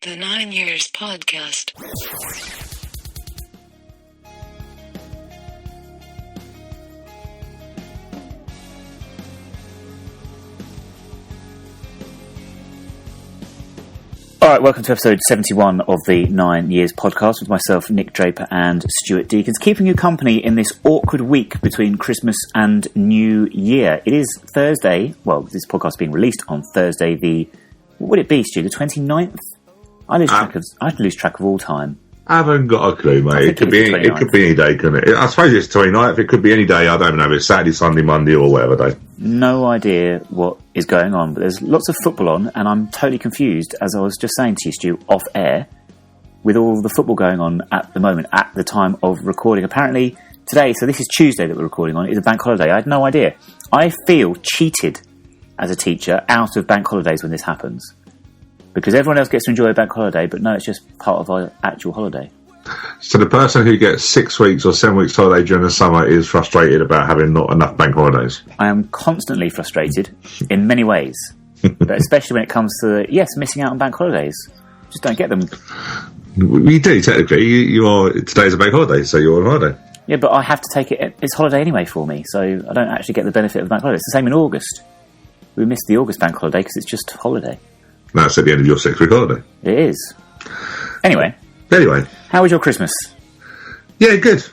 The 9 Years Podcast. All right, welcome to episode 71 of the 9 Years Podcast with myself, Nick Draper, and Stuart Deakins, keeping you company in this awkward week between Christmas and New Year. It is Thursday. Well, this podcast is being released on Thursday, what would it be, Stu, the 29th? I lose track of all time. I haven't got a clue, mate. It could be any day, couldn't it? I suppose it's 29th. It could be any day. I don't know if it's Saturday, Sunday, Monday, or whatever day. No idea what is going on, but there's lots of football on, and I'm totally confused, as I was just saying to you, Stu, off air, with all the football going on at the moment, at the time of recording. Apparently, today, so this is Tuesday that we're recording on, is a bank holiday. I had no idea. I feel cheated as a teacher out of bank holidays when this happens. Because everyone else gets to enjoy a bank holiday, but no, it's just part of our actual holiday. So the person who gets 6 weeks or 7 weeks holiday during the summer is frustrated about having not enough bank holidays. I am constantly frustrated in many ways, but especially when it comes to, missing out on bank holidays. Just don't get them. You do, technically. You are. Today's a bank holiday, so you're on holiday. Yeah, but I have to take it. It's holiday anyway for me, so I don't actually get the benefit of the bank holiday. It's the same in August. We missed the August bank holiday because it's just holiday. That's at the end of your 6 week holiday. It is. Anyway. How was your Christmas? Yeah, good.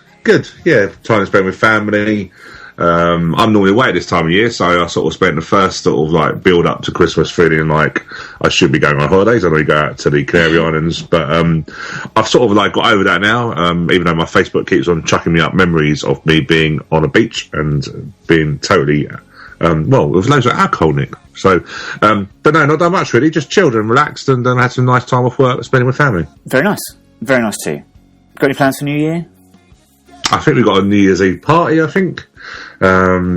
Yeah, time to spend with family. I'm normally away at this time of year, so I sort of spent the first sort of like build up to Christmas feeling like I should be going on holidays. I normally go out to the Canary Islands, but I've sort of like got over that now, even though my Facebook keeps on chucking me up memories of me being on a beach and being totally... with loads of alcohol, Nick. So, but no, not that much really. Just chilled and relaxed, and then had some nice time off work, spending with family. Very nice too. Got any plans for New Year? I think we've got a New Year's Eve party. I think,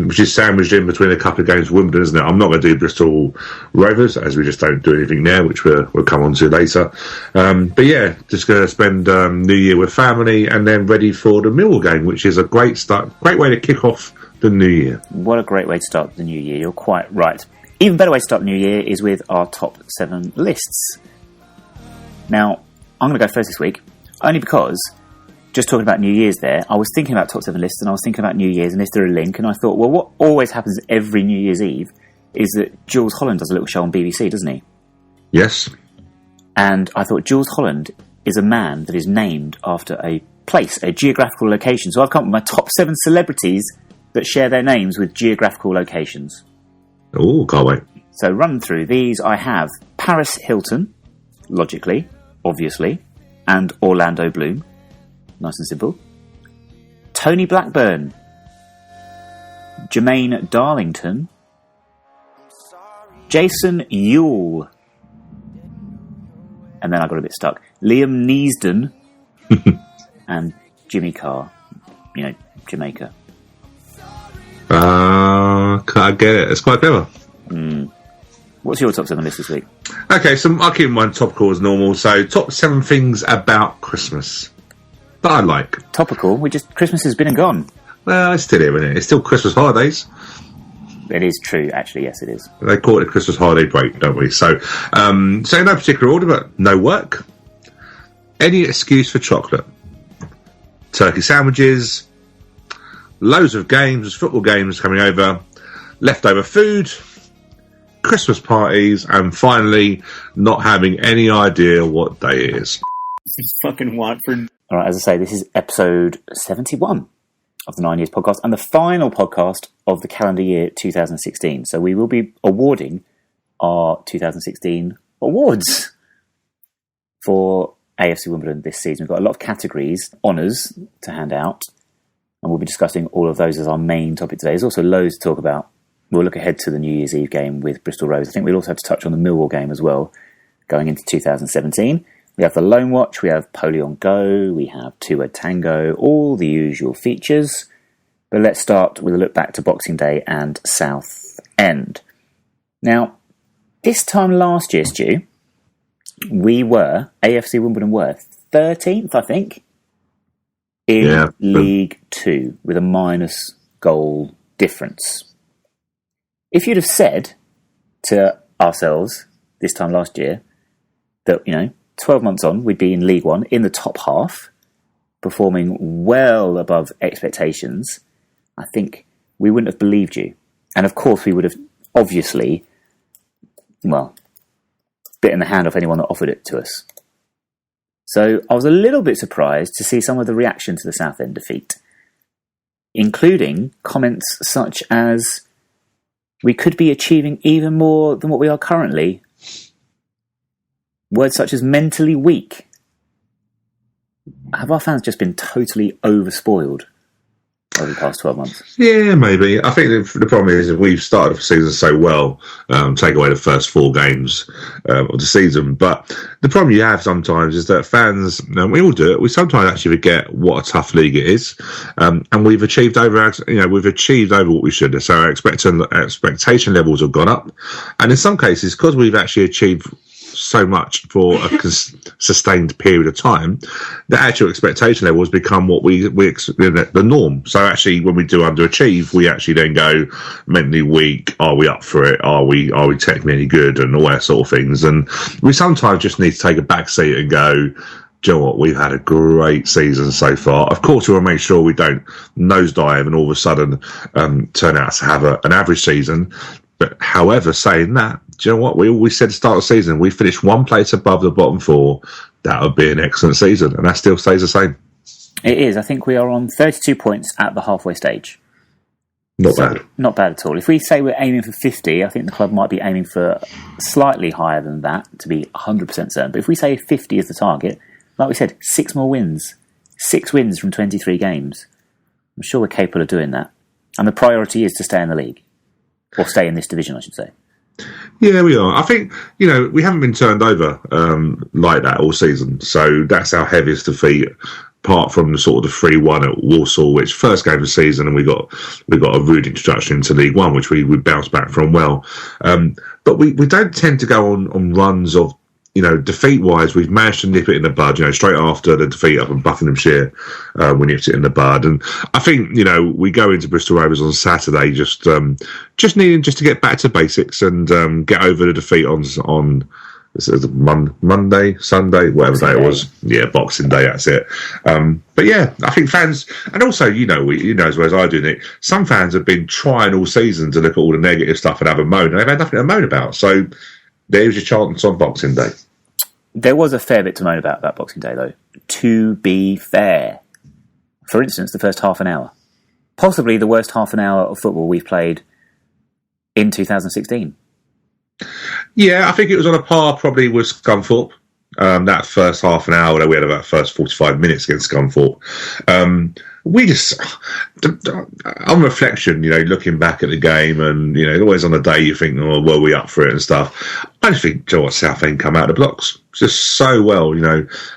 which is sandwiched in between a couple of games of Wimbledon, isn't it? I'm not going to do Bristol Rovers as we just don't do anything there, which we'll come on to later. But yeah, just going to spend New Year with family, and then ready for the Millwall game, which is a great way to kick off the New Year. What a great way to start the New Year. You're quite right. Even better way to start the New Year is with our top 7 lists. Now, I'm going to go first this week, only because, just talking about New Year's there, I was thinking about top 7 lists, and I was thinking about New Year's, and is there a link? And I thought, well, what always happens every New Year's Eve is that Jules Holland does a little show on BBC, doesn't he? Yes. And I thought Jules Holland is a man that is named after a place, a geographical location. So I've come up with my top 7 celebrities that share their names with geographical locations. Oh, can't wait. So run through these. I have Paris Hilton, logically, obviously, and Orlando Bloom. Nice and simple. Tony Blackburn, Jermaine Darlington, Jason Ewell, and then I got a bit stuck. Liam Neeson and Jimmy Carr, Jamaica. I get it. It's quite clever. What's your top 7 list this week? Okay, so I'll keep mine topical as normal. So, top 7 things about Christmas that I like. Topical? Christmas has been and gone. Well, it's still here, isn't it? It's still Christmas holidays. It is true, actually. Yes, it is. They call it a Christmas holiday break, don't we? So in no particular order, but no work. Any excuse for chocolate. Turkey sandwiches. Loads of games, football games coming over, leftover food, Christmas parties, and finally, not having any idea what day it is. It's fucking Watford. All right, as I say, this is episode 71 of the 9 Years Podcast, and the final podcast of the calendar year 2016. So we will be awarding our 2016 awards for AFC Wimbledon this season. We've got a lot of categories, honours to hand out, and we'll be discussing all of those as our main topic today. There's also loads to talk about. We'll look ahead to the New Year's Eve game with Bristol Rovers. I think we'll also have to touch on the Millwall game as well, going into 2017. We have the Loan Watch, we have Poleon Go, we have Two Word Tango, all the usual features. But let's start with a look back to Boxing Day and Southend. Now, this time last year, Stu, AFC Wimbledon were 13th, I think, in League 2 with a minus goal difference. If you'd have said to ourselves this time last year that, 12 months on, we'd be in League One, in the top half, performing well above expectations, I think we wouldn't have believed you. And of course, we would have obviously, bitten the hand off anyone that offered it to us. So I was a little bit surprised to see some of the reaction to the Southend defeat, including comments such as, we could be achieving even more than what we are currently. Words such as mentally weak. Have our fans just been totally overspoiled over the past 12 months? Yeah, maybe. I think the problem is we've started the season so well, take away the first 4 games of the season. But the problem you have sometimes is that fans, and we all do it, we sometimes actually forget what a tough league it is. And we've achieved over what we should. So our expectation levels have gone up. And in some cases, because we've actually achieved so much for a sustained period of time, the actual expectation level has become what we the norm. So actually, when we do underachieve, we actually then go mentally weak. Are we up for it? Are we technically any good? And all that sort of things. And we sometimes just need to take a back seat and go, do you know what? We've had a great season so far. Of course, we want to make sure we don't nosedive and all of a sudden turn out to have an average season. But however, saying that, do you know what? We always said at the start of the season, we finished 1 place above the bottom 4. That would be an excellent season. And that still stays the same. It is. I think we are on 32 points at the halfway stage. Not bad. Not bad at all. If we say we're aiming for 50, I think the club might be aiming for slightly higher than that to be 100% certain. But if we say 50 is the target, like we said, 6 more wins. 6 wins from 23 games. I'm sure we're capable of doing that. And the priority is to stay in the league. Or stay in this division, I should say. Yeah, we are. I think, we haven't been turned over like that all season. So that's our heaviest defeat, apart from the sort of the 3-1 at Walsall, which first game of the season, and we got a rude introduction into League One, which we bounced back from well. But we don't tend to go on runs of, defeat-wise, we've managed to nip it in the bud, straight after the defeat up in Buckinghamshire, we nipped it in the bud. And I think, we go into Bristol Rovers on Saturday just needing to get back to basics and get over the defeat on Monday, Sunday, whatever day it was. Yeah, Boxing Day, that's it. But yeah, I think fans, and also, as well as I do, Nick, some fans have been trying all season to look at all the negative stuff and have a moan, and they've had nothing to moan about. So there's your chance on Boxing Day. There was a fair bit to moan about that Boxing Day, though. To be fair. For instance, the first half an hour. Possibly the worst half an hour of football we've played in 2016. Yeah, I think it was on a par probably with Scunthorpe. That first half an hour, we had about first 45 minutes against Scunthorpe. We just, on reflection, looking back at the game and, always on the day you think, oh, were we up for it and stuff. I just think, Southend come out of the blocks just so well.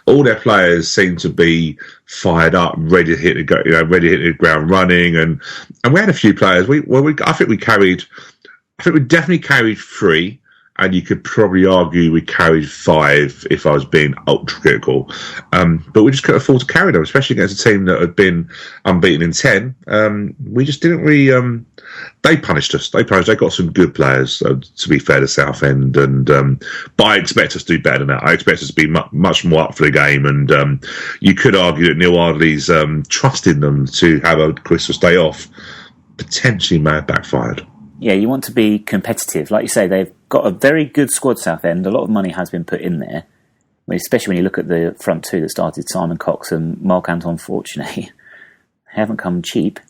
All their players seem to be fired up, ready to hit the ground running. And we had a few players. I think we definitely carried 3. And you could probably argue we carried 5 if I was being ultra critical. But we just couldn't afford to carry them, especially against a team that had been unbeaten in 10. We just didn't really... they punished us. They got some good players, to be fair to Southend. But I expect us to do better than that. I expect us to be much more up for the game. And you could argue that Neil Ardley's trusting them to have a Christmas day off potentially may have backfired. Yeah, you want to be competitive. Like you say, they've got a very good squad, Southend. A lot of money has been put in there, especially when you look at the front 2 that started, Simon Cox and Marc-Antoine Fortuné. They haven't come cheap.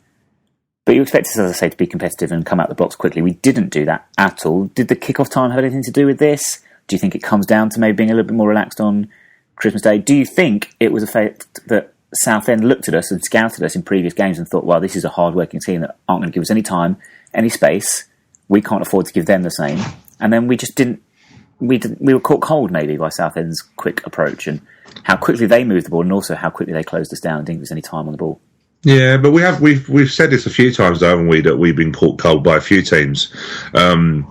But you expect us, as I say, to be competitive and come out the box quickly. We didn't do that at all. Did the kick-off time have anything to do with this? Do you think it comes down to maybe being a little bit more relaxed on Christmas Day? Do you think it was a fact that Southend looked at us and scouted us in previous games and thought, well, this is a hard-working team that aren't going to give us any time, any space. We can't afford to give them the same. And then we just didn't... We were caught cold, maybe, by Southend's quick approach and how quickly they moved the ball and also how quickly they closed us down and didn't give us any time on the ball. Yeah, but we've said this a few times, though, haven't we, that we've been caught cold by a few teams. And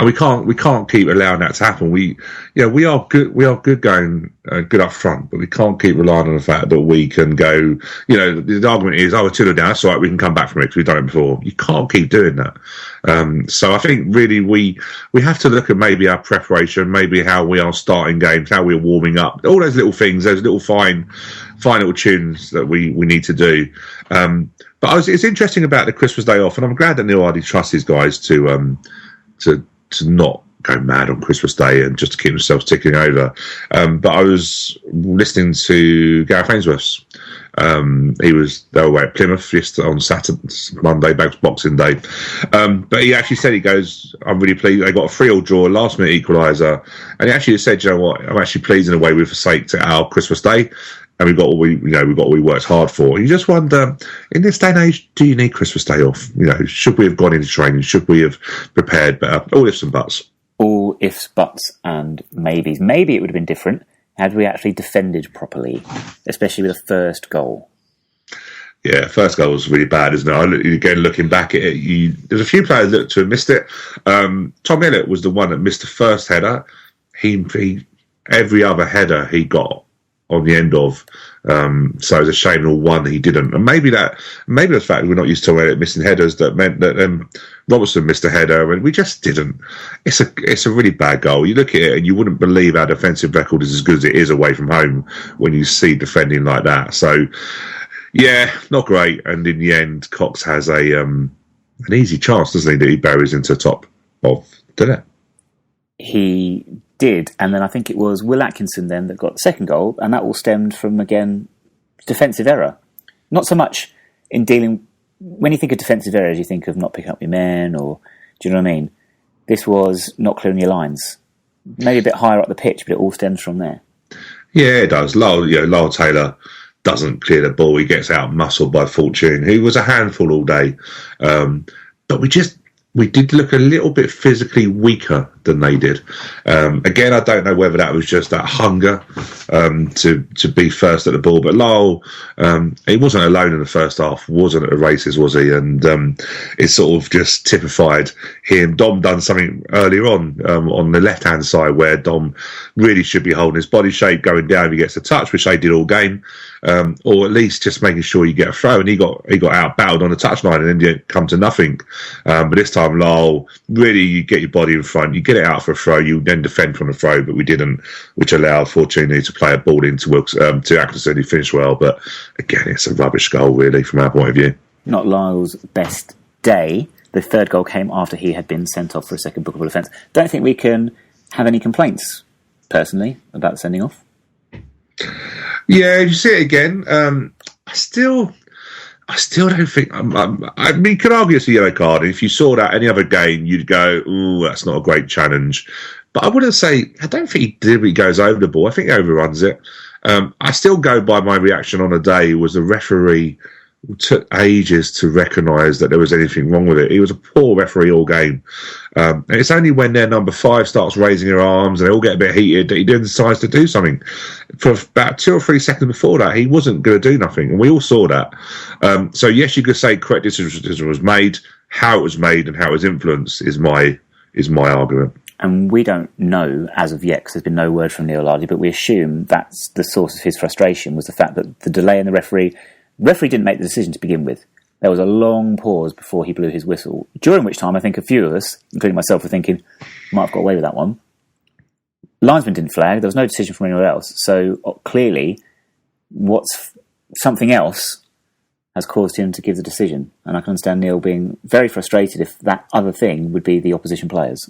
And we can't keep allowing that to happen. We are good going good up front, but we can't keep relying on the fact that we can go. The argument is, we're 2-0 down, that's all right, we can come back from it because we've done it before. You can't keep doing that. So I think really we have to look at maybe our preparation, maybe how we are starting games, how we're warming up, all those little things, those little fine little tunes that we need to do. But it's interesting about the Christmas day off, and I'm glad that Neil Hardy trusts his guys to not go mad on Christmas Day and just to keep themselves ticking over. But I was listening to Gareth Ainsworth's. They were away at Plymouth just on Saturday, Monday, Boxing Day. But he actually said, he goes, I'm really pleased. They got a 3-3 draw, last minute equaliser. And he actually said, you know what, I'm actually pleased in a way we've forsaked our Christmas Day. And we've got what we worked hard for. You just wonder, in this day and age, do you need Christmas Day off? Should we have gone into training? Should we have prepared better? All ifs and buts. All ifs, buts, and maybes. Maybe it would have been different had we actually defended properly, especially with the first goal. Yeah, first goal was really bad, isn't it? Again, looking back at it, there's a few players that to have missed it. Tom Millett was the one that missed the first header. He every other header he got on the end of. So it's a shame all one he didn't. And maybe the fact we're not used to missing headers that meant that Robertson missed a header and we just didn't. It's a really bad goal. You look at it and you wouldn't believe our defensive record is as good as it is away from home when you see defending like that. So yeah, not great. And in the end, Cox has an easy chance, doesn't he, that he buries into the top of the net. He did, and then I think it was Will Atkinson then that got the second goal, and that all stemmed from, again, defensive error. Not so much in dealing... When you think of defensive errors, you think of not picking up your men, or... Do you know what I mean? This was not clearing your lines. Maybe a bit higher up the pitch, but it all stems from there. Yeah, it does. Lyle Taylor doesn't clear the ball. He gets out-muscled by Fortune. He was a handful all day. But we did look a little bit physically weaker than they did. Again, I don't know whether that was just that hunger to be first at the ball. But Lyle, he wasn't alone in the first half, wasn't at the races, was he? And it sort of just typified him. Dom done something earlier on the left-hand side where Dom really should be holding his body shape, going down if he gets a touch, which they did all game. Or at least just making sure you get a throw, and he got out-battled on the touchline and then didn't come to nothing. But this time, Lyle, really, you get your body in front, you get it out for a throw, you then defend from the throw, but we didn't, which allowed Fortuny to play a ball into to Atkinson, who finished well. But again, it's a rubbish goal, really, from our point of view. Not Lyle's best day. The third goal came after he had been sent off for a second bookable offence. Don't think we can have any complaints, personally, about the sending off. Yeah, you see it again. I still don't think. I mean, you could argue it's a yellow card. If you saw that any other game, you'd go, "Ooh, that's not a great challenge." But I wouldn't say. I don't think he deliberately goes over the ball. I think he overruns it. I still go by my reaction on the day was the referee took ages to recognise that there was anything wrong with it. He was a poor referee all game. And it's only when their number 5 starts raising her arms and they all get a bit heated that he then decides to do something. For about 2 or 3 seconds before that, he wasn't going to do nothing, and we all saw that. So yes, you could say correct decision was made. How it was made and how it was influenced is my argument. And we don't know as of yet, because there's been no word from Neil Hardy, but we assume that's the source of his frustration, was the fact that the delay in the referee didn't make the decision to begin with. There was a long pause before he blew his whistle, during which time I think a few of us, including myself, were thinking, might have got away with that one. Linesman didn't flag, there was no decision from anyone else, so clearly something else has caused him to give the decision. And I can understand Neil being very frustrated if that other thing would be the opposition players.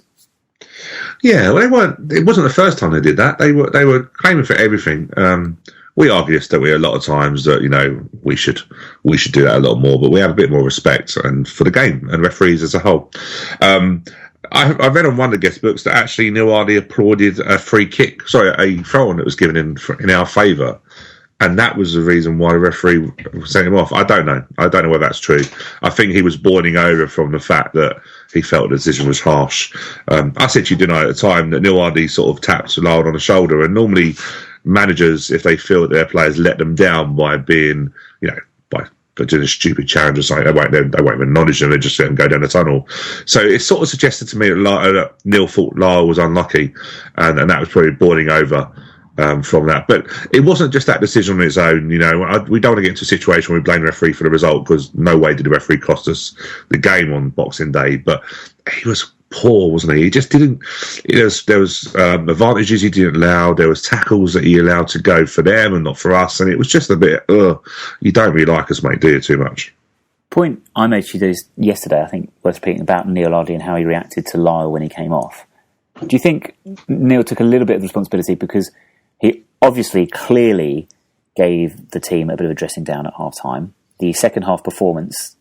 Yeah, well, it wasn't the first time they did that. They were claiming for everything. We argue this, that we a lot of times that we should do that a lot more, but we have a bit more respect and for the game and referees as a whole. I read on one of the guest books that actually Neil Hardy applauded a throw-on that was given in our favour, and that was the reason why the referee sent him off. I don't know whether that's true. I think he was boiling over from the fact that he felt the decision was harsh. I said to you, didn't I, at the time, that Neil Hardy sort of tapped Lyle on the shoulder, and normally managers, if they feel that their players let them down by being, by they're doing a stupid challenge or something, they won't even acknowledge them, they just let them go down the tunnel. So it sort of suggested to me that Neil thought Lyle was unlucky, and that was probably boiling over from that. But it wasn't just that decision on its own. We don't want to get into a situation where we blame the referee for the result, because no way did the referee cost us the game on Boxing Day. But he was poor, wasn't he? He just didn't. There was advantages he didn't allow. There was tackles that he allowed to go for them and not for us, and it was just a bit. You don't really like us, mate, do you? Too much. Point I made to you yesterday, I think, worth repeating, about Neil Ardley and how he reacted to Lyle when he came off. Do you think Neil took a little bit of responsibility, because he obviously clearly gave the team a bit of a dressing down at half time? The second half performance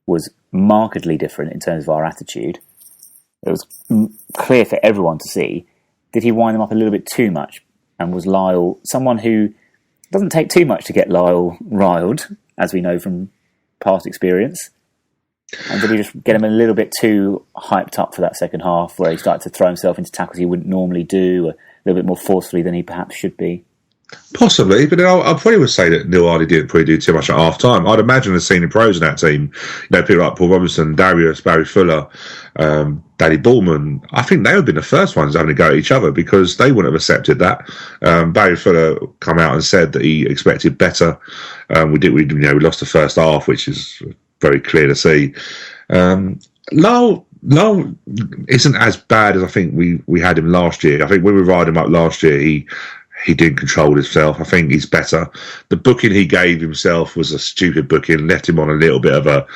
was markedly different in terms of our attitude. It was clear for everyone to see. Did he wind them up a little bit too much? And was Lyle someone who doesn't take too much to get Lyle riled, as we know from past experience? And did he just get him a little bit too hyped up for that second half, where he started to throw himself into tackles he wouldn't normally do, a little bit more forcefully than he perhaps should be? Possibly, but I probably would say that Neil Ardley didn't probably do too much at half time. I'd imagine the senior pros in that team, people like Paul Robinson, Darius, Barry Fuller, Danny Ballman, I think they would have been the first ones having to go at each other, because they wouldn't have accepted that. Barry Fuller come out and said that he expected better. We lost the first half, which is very clear to see. Lyle isn't as bad as I think we had him last year. I think when we riding him up last year, he didn't control himself. I think he's better. The booking he gave himself was a stupid booking. Left him on a little bit of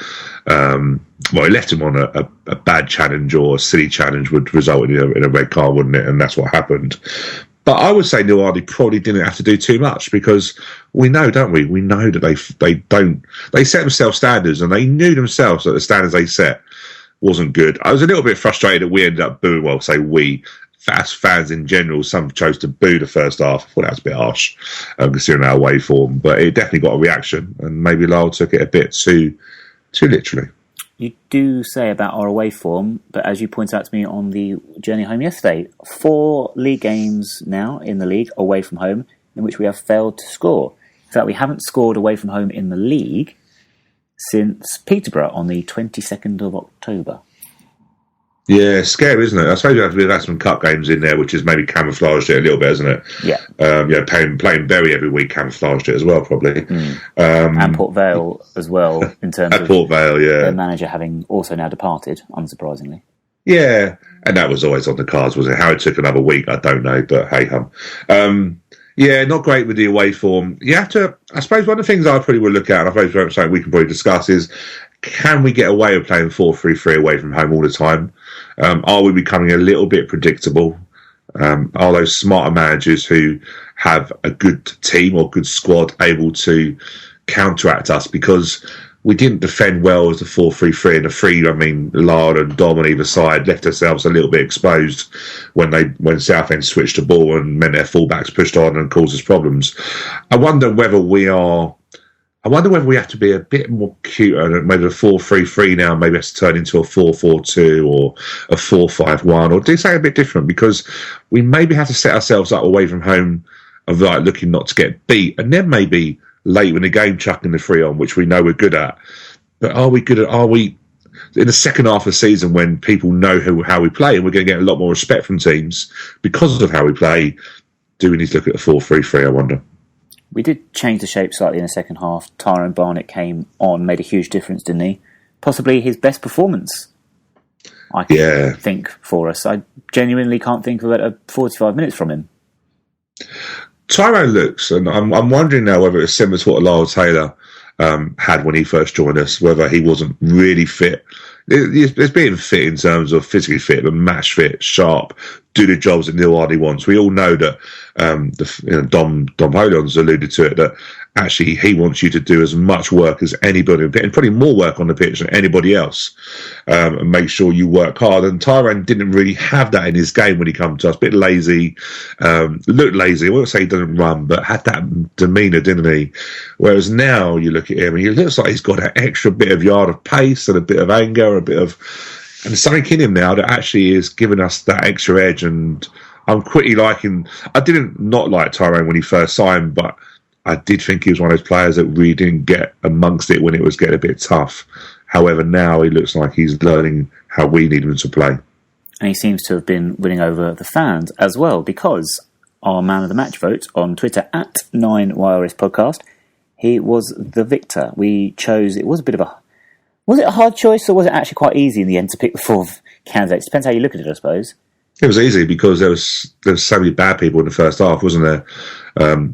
he left him on a bad challenge, or a silly challenge would result in a red card, wouldn't it? And that's what happened. But I would say Neil Ardley probably didn't have to do too much, because we know, don't we? We know that they set themselves standards, and they knew themselves that the standards they set wasn't good. I was a little bit frustrated that we ended up booing. Well, say we, as fans in general, some chose to boo the first half. I thought that was a bit harsh, considering our away form. But it definitely got a reaction, and maybe Lyle took it a bit too literally. You do say about our away form, but as you pointed out to me on the journey home yesterday, 4 league games now in the league away from home in which we have failed to score. In fact, we haven't scored away from home in the league since Peterborough on the 22nd of October. Yeah, scary, isn't it? I suppose you have to have some cup games in there, which has maybe camouflaged it a little bit, isn't it? Yeah. Playing Bury every week camouflaged it as well, probably. And Port Vale as well, in terms of Port Vale, their manager having also now departed, unsurprisingly. Yeah, and that was always on the cards, wasn't it? How it took another week, I don't know, but hey hum. Yeah, not great with the away form. You have to, I suppose one of the things I probably would look at, and I suppose something we can probably discuss, is can we get away with playing 4-3-3 away from home all the time? Are we becoming a little bit predictable? Are those smarter managers who have a good team or good squad able to counteract us? Because we didn't defend well as the 4-3-3, and the 3, Lard and Dom on either side left ourselves a little bit exposed when Southend switched the ball and meant their fullbacks pushed on and caused us problems. I wonder whether we have to be a bit more cuter, and maybe a 4-3-3 now maybe has to turn into a 4-4-2 or a 4-5-1, or do something a bit different, because we maybe have to set ourselves up away from home of looking not to get beat, and then maybe late in the game chucking the 3 on, which we know we're good at. But are we in the second half of the season, when people know how we play, and we're going to get a lot more respect from teams because of how we play, do we need to look at a 4-3-3, I wonder? We did change the shape slightly in the second half. Tyrone Barnett came on, made a huge difference, didn't he? Possibly his best performance, I can think, for us. I genuinely can't think of about 45 minutes from him. Tyrone looks, and I'm wondering now whether it's similar to what Lyle Taylor had when he first joined us, whether he wasn't really fit. There's being fit in terms of physically fit, but match fit, sharp, do the jobs that Neil Ardley wants. We all know that Dom Poleon's alluded to it, that actually he wants you to do as much work as anybody, and probably more work on the pitch than anybody else, and make sure you work hard. And Tyrone didn't really have that in his game when he came to us. A bit lazy, looked lazy. I won't say he doesn't run, but had that demeanour, didn't he? Whereas now you look at him and he looks like he's got an extra bit of yard of pace and a bit of anger, and there's something in him now that actually is giving us that extra edge. And I'm quickly liking. I didn't not like Tyrone when he first signed, but I did think he was one of those players that really didn't get amongst it when it was getting a bit tough. However, now he looks like he's learning how we need him to play. And he seems to have been winning over the fans as well, because our man of the match vote on Twitter at 9YRS Podcast, he was the victor. We chose, it was a bit of a, was it a hard choice, or was it actually quite easy in the end to pick the 4 candidates? Depends how you look at it, I suppose. It was easy because there was so many bad people in the first half, wasn't there?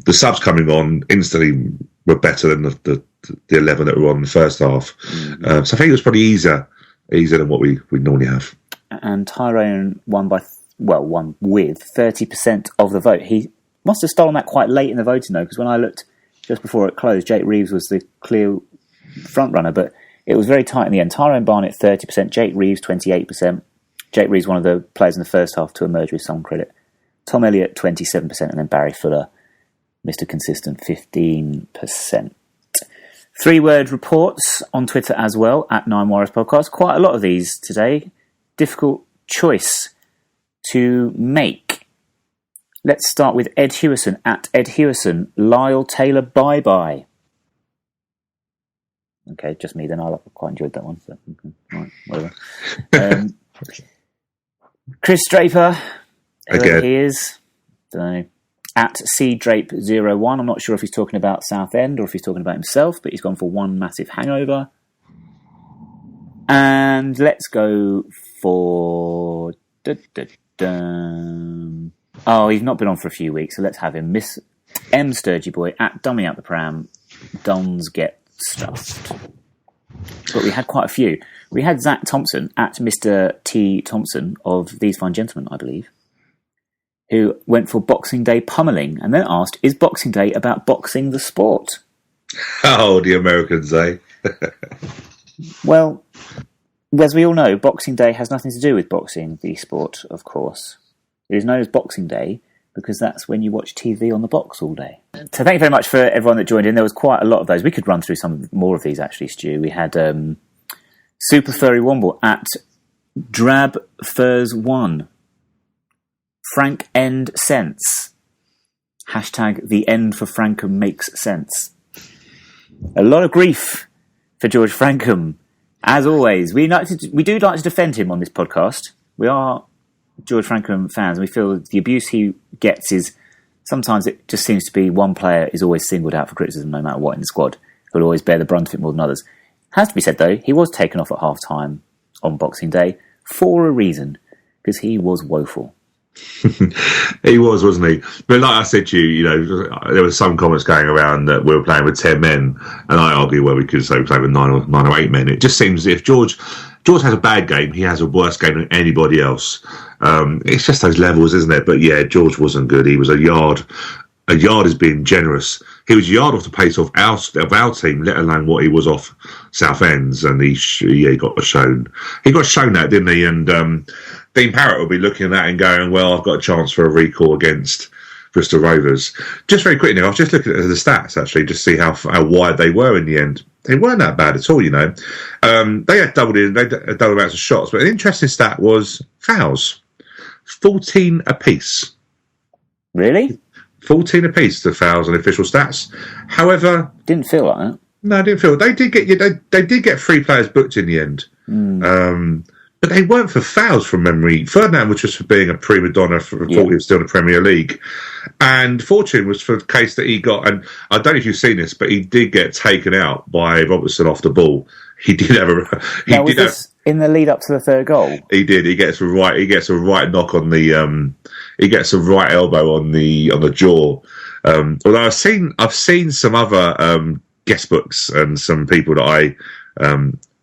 The subs coming on instantly were better than the 11 that were on in the first half. So I think it was probably easier than what we normally have. And Tyrone won with 30% of the vote. He must have stolen that quite late in the voting, though, because when I looked just before it closed, Jake Reeves was the clear front runner, but it was very tight in the end. Tyrone Barnett 30%, Jake Reeves 28%. Jake Reeves, one of the players in the first half to emerge with some credit. Tom Elliott, 27%, and then Barry Fuller, Mr. Consistent, 15%. 3-word reports on Twitter as well, at 9YRS Podcast. Quite a lot of these today. Difficult choice to make. Let's start with Ed Hewison, at Ed Hewison. Lyle Taylor, bye-bye. Okay, just me then. I quite enjoyed that one. So, right, whatever. Chris Draper, whoever he is, don't know. At CDrape01, I'm not sure if he's talking about Southend or if he's talking about himself, but he's gone for one massive hangover. And let's go for... Oh, he's not been on for a few weeks, so let's have him. Miss M. Sturgy Boy, at Dummy Out the Pram, Dons Get Stuffed. But we had quite a few. We had Zach Thompson, at Mr. T. Thompson of These Fine Gentlemen, I believe, who went for Boxing Day pummeling and then asked, is Boxing Day about boxing the sport? Oh, the Americans, eh? Well, as we all know, Boxing Day has nothing to do with boxing the sport, of course. It is known as Boxing Day because that's when you watch TV on the box all day. So thank you very much for everyone that joined in. There was quite a lot of those. We could run through some more of these, actually, Stu. We had Super Furry Womble at Drab Furs 1. Frank End Sense. Hashtag the end for Frankham makes sense. A lot of grief for George Frankham. As always, we do like to defend him on this podcast. We are George Frankham fans, and we feel that the abuse he gets is sometimes it just seems to be one player is always singled out for criticism no matter what in the squad. Who'll always bear the brunt of it more than others. Has to be said, though, he was taken off at half-time on Boxing Day for a reason, because he was woeful. He was, wasn't he? But like I said to you, there were some comments going around that we were playing with 10 men, and I argue, well, we could say we're playing with 9 or 8 men. It just seems if George has a bad game, he has a worse game than anybody else. It's just those levels, isn't it? But yeah, George wasn't good. He was a yard is being generous. He was a yard off the pace of our team, let alone what he was off Southend's, and he got shown. He got shown that, didn't he? And Dean Parrott will be looking at that and going, well, I've got a chance for a recall against Bristol Rovers. Just very quickly, I was just looking at the stats, actually, just to see how wide they were in the end. They weren't that bad at all, They had double amounts of shots, but an interesting stat was fouls. 14 apiece. Really? 14 apiece to fouls and official stats. However, didn't feel like that. No, I didn't feel they did get 3 players booked in the end. But they weren't for fouls from memory. Ferdinand was just for being a prima donna for thought he was still in the Premier League. And Fortune was for the case that he got, and I don't know if you've seen this, but he did get taken out by Robertson off the ball. He did have in the lead up to the third goal. He did. He gets a right knock on the he gets a right elbow on the jaw. Although I've seen some other guest books and some people that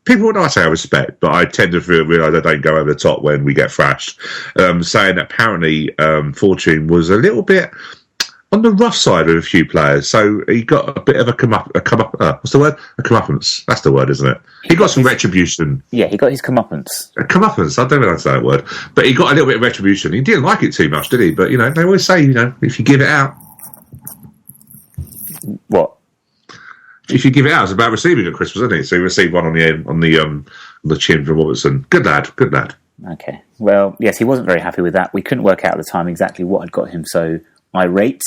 people that I say I respect, but I tend to realise I don't go over the top when we get thrashed. Saying that apparently Fortune was a little bit on the rough side with a few players, so he got a bit of what's the word? A comeuppance. That's the word, isn't it? He got some retribution. Yeah, he got his comeuppance. A comeuppance. I don't know how to say that word, but he got a little bit of retribution. He didn't like it too much, did he? But they always say, if you give it out, what? If you give it out, it's about receiving at Christmas, isn't it? So he received one on the chin from Robertson. Good lad. Okay. Well, yes, he wasn't very happy with that. We couldn't work out at the time exactly what had got him so irate.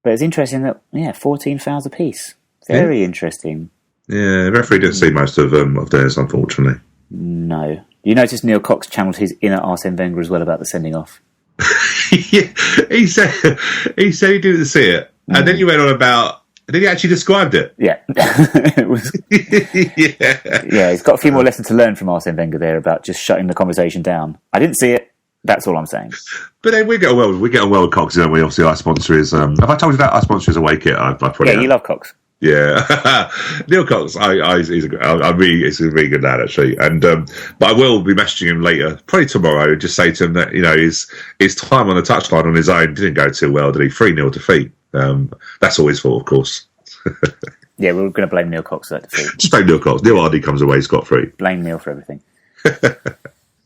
But it's interesting that, 14 fouls apiece. Very interesting. Yeah, the referee didn't see most of theirs, unfortunately. No. You notice Neil Cox channeled his inner Arsene Wenger as well about the sending off. Yeah, he said he didn't see it. And then you went on about... And then he actually described it. Yeah. It was... Yeah, he's got a few more lessons to learn from Arsene Wenger there about just shutting the conversation down. I didn't see it. That's all I'm saying. But then we get on well with Cox, don't we? Obviously, our sponsor is... have I told you that our sponsor is Away Kit? You love Cox. Yeah, Neil Cox. He's a really good lad actually, and but I will be messaging him later, probably tomorrow, and just say to him that his time on the touchline on his own didn't go too well. Did he? 3-0 defeat. That's all his fault, of course. Yeah, we're going to blame Neil Cox for that defeat. Just blame Neil Cox. Neil Hardy comes away scot-free. Blame Neil for everything.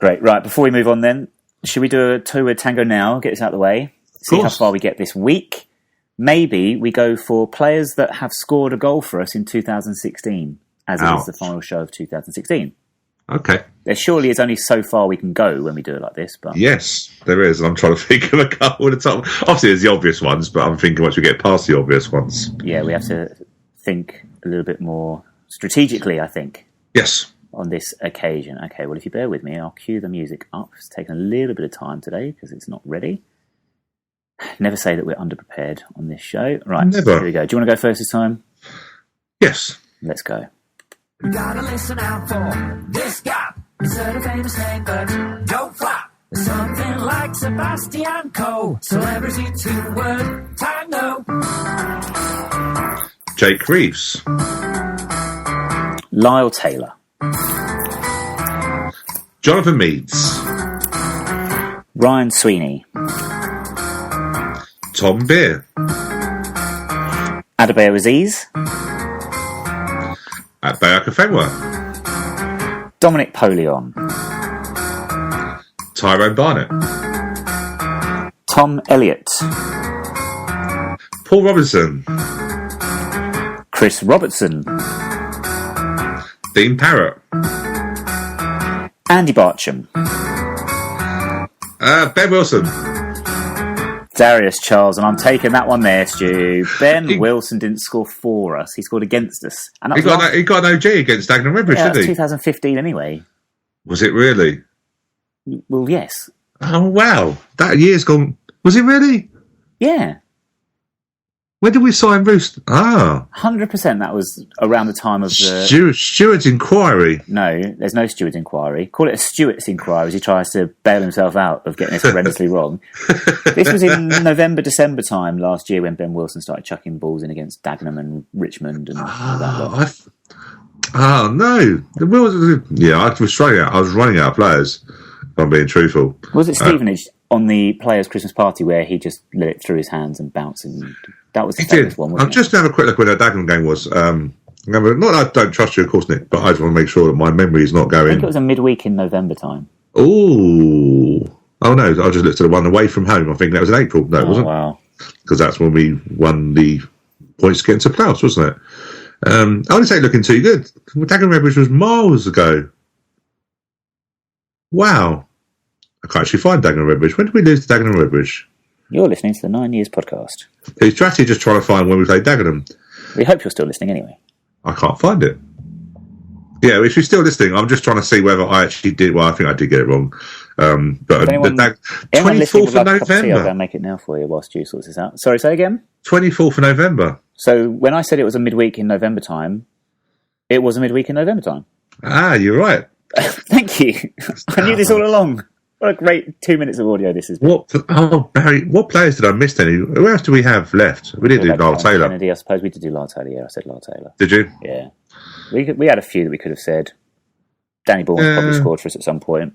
Great. Right. Before we move on, then, should we do a Two Word Tango now? Get this out of the way. See how far we get this week. Maybe we go for players that have scored a goal for us in 2016, as it is the final show of 2016. Okay. There surely is only so far we can go when we do it like this. But yes, there is. And I'm trying to think of a couple at the top. Obviously, there's the obvious ones, but I'm thinking once we get past the obvious ones. Yeah, we have to think a little bit more strategically, I think. Yes. On this occasion. Okay, well, if you bear with me, I'll cue the music up. It's taken a little bit of time today because it's not ready. Never say that we're underprepared on this show. Right, Never. Here we go. Do you want to go first this time? Yes. Let's go. You gotta listen out for this guy. He's a famous name, but don't flop. Something like Sebastian Coe. Celebrity 2-word tango. Jake Reeves. Lyle Taylor. Jonathan Meads. Ryan Sweeney. Tom Beer. Adebayo Aziz. At Bayaka Fenwa. Dominic Poleon. Tyrone Barnett. Tom Elliott. Paul Robinson. Chris Robertson. Dean Parrott. Andy Barcham. Ben Wilson. Darius Charles, and I'm taking that one there, Stu. Ben Wilson didn't score for us; he scored against us. And he got an OG against Dagenham Redbridge, yeah, didn't he? 2015, anyway. Was it really? Well, yes. Oh wow, that year's gone. Was it really? Yeah. When did we sign Roost? 100%. That was around the time of the Stewart's inquiry. No, there's no Stewart's inquiry. Call it a Stewart's inquiry as he tries to bail himself out of getting this horrendously wrong. This was in November, December time last year when Ben Wilson started chucking balls in against Dagenham and Richmond and all that lot. No. Yeah, I was running out of players, if I'm being truthful. Was it Stevenage on the players' Christmas party where he just let it through his hands and bounced? And that was the famous one, wasn't it? I'm just going to have a quick look when that Dagenham game was. Not that I don't trust you, of course, Nick, but I just want to make sure that my memory is not going. I think it was a midweek in November time. Oh no! I just looked at the one away from home. I think that was in April. No, it wasn't. Wow! Because that's when we won the points to get into playoffs, wasn't it? I wouldn't say looking too good. Dagenham Redbridge was miles ago. Wow! I can't actually find Dagenham Redbridge. When did we lose to Dagenham Redbridge? You're listening to the 9 Years podcast. He's actually just trying to find when we played Dagenham. We hope you're still listening anyway. I can't find it. Yeah, if you're still listening, I'm just trying to see whether I actually did. Well, I think I did get it wrong. But anyone 24th of November. I'll go and make it now for you whilst you sort this out. Sorry, say again? 24th of November. So when I said it was a midweek in November time, it was a midweek in November time. You're right. Thank you. I knew this all along. What a great 2 minutes of audio this is. Barry, what players did I miss then? Who else do we have left? We did do Lyle Taylor. Kennedy, I suppose we did do Lyle Taylor. Yeah, I said Lyle Taylor. Did you? Yeah. We had a few that we could have said. Danny Bourne probably scored for us at some point.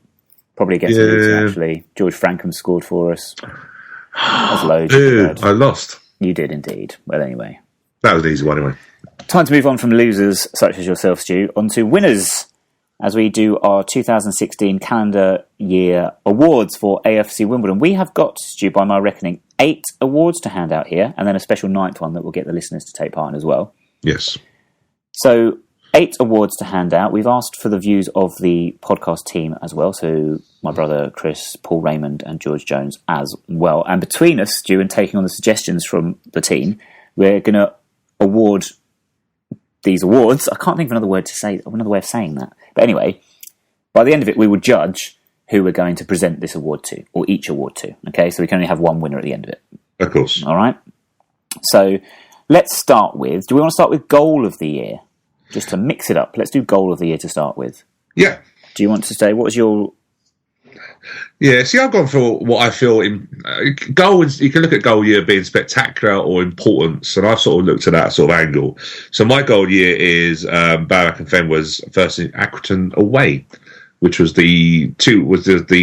Probably against Leeds, actually. George Frankham scored for us. That's loads. I lost. You did indeed. Well, anyway. That was an easy one anyway. Time to move on from losers such as yourself, Stu, on to winners as we do our 2016 calendar year awards for AFC Wimbledon. We have got, Stu, by my reckoning, 8 awards to hand out here, and then a special 9th one that will get the listeners to take part in as well. Yes. So 8 awards to hand out. We've asked for the views of the podcast team as well. So my brother Chris, Paul Raymond and George Jones as well. And between us, Stu, and taking on the suggestions from the team, we're going to award these awards. I can't think of another way of saying that. But anyway, by the end of it, we will judge who we're going to present this award to, or each award to. Okay, so we can only have one winner at the end of it. Of course. All right. So let's start with, do we want to start with goal of the year? Just to mix it up, let's do goal of the year to start with. Yeah. Do you want to say, what was your... Yeah, see, I've gone for what I feel in goal. You can look at goal year being spectacular or importance, and I've sort of looked at that sort of angle. So my goal year is Barrack and Fen was first in Accrington away, which was the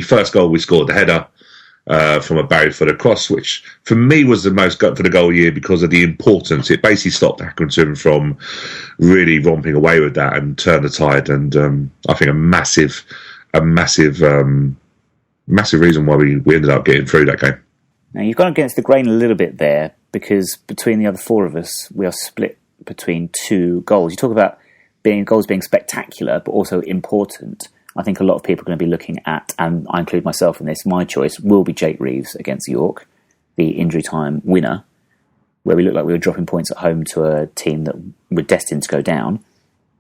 first goal we scored, the header from a Barry foot across, which for me was the most gut for the goal year because of the importance. It basically stopped Accrington from really romping away with that and turned the tide. And I think a massive reason why we ended up getting through that game. Now, you've gone against the grain a little bit there because between the other 4 of us, we are split between 2 goals. You talk about goals being spectacular, but also important. I think a lot of people are going to be looking at, and I include myself in this, my choice will be Jake Reeves against York, the injury time winner, where we looked like we were dropping points at home to a team that were destined to go down.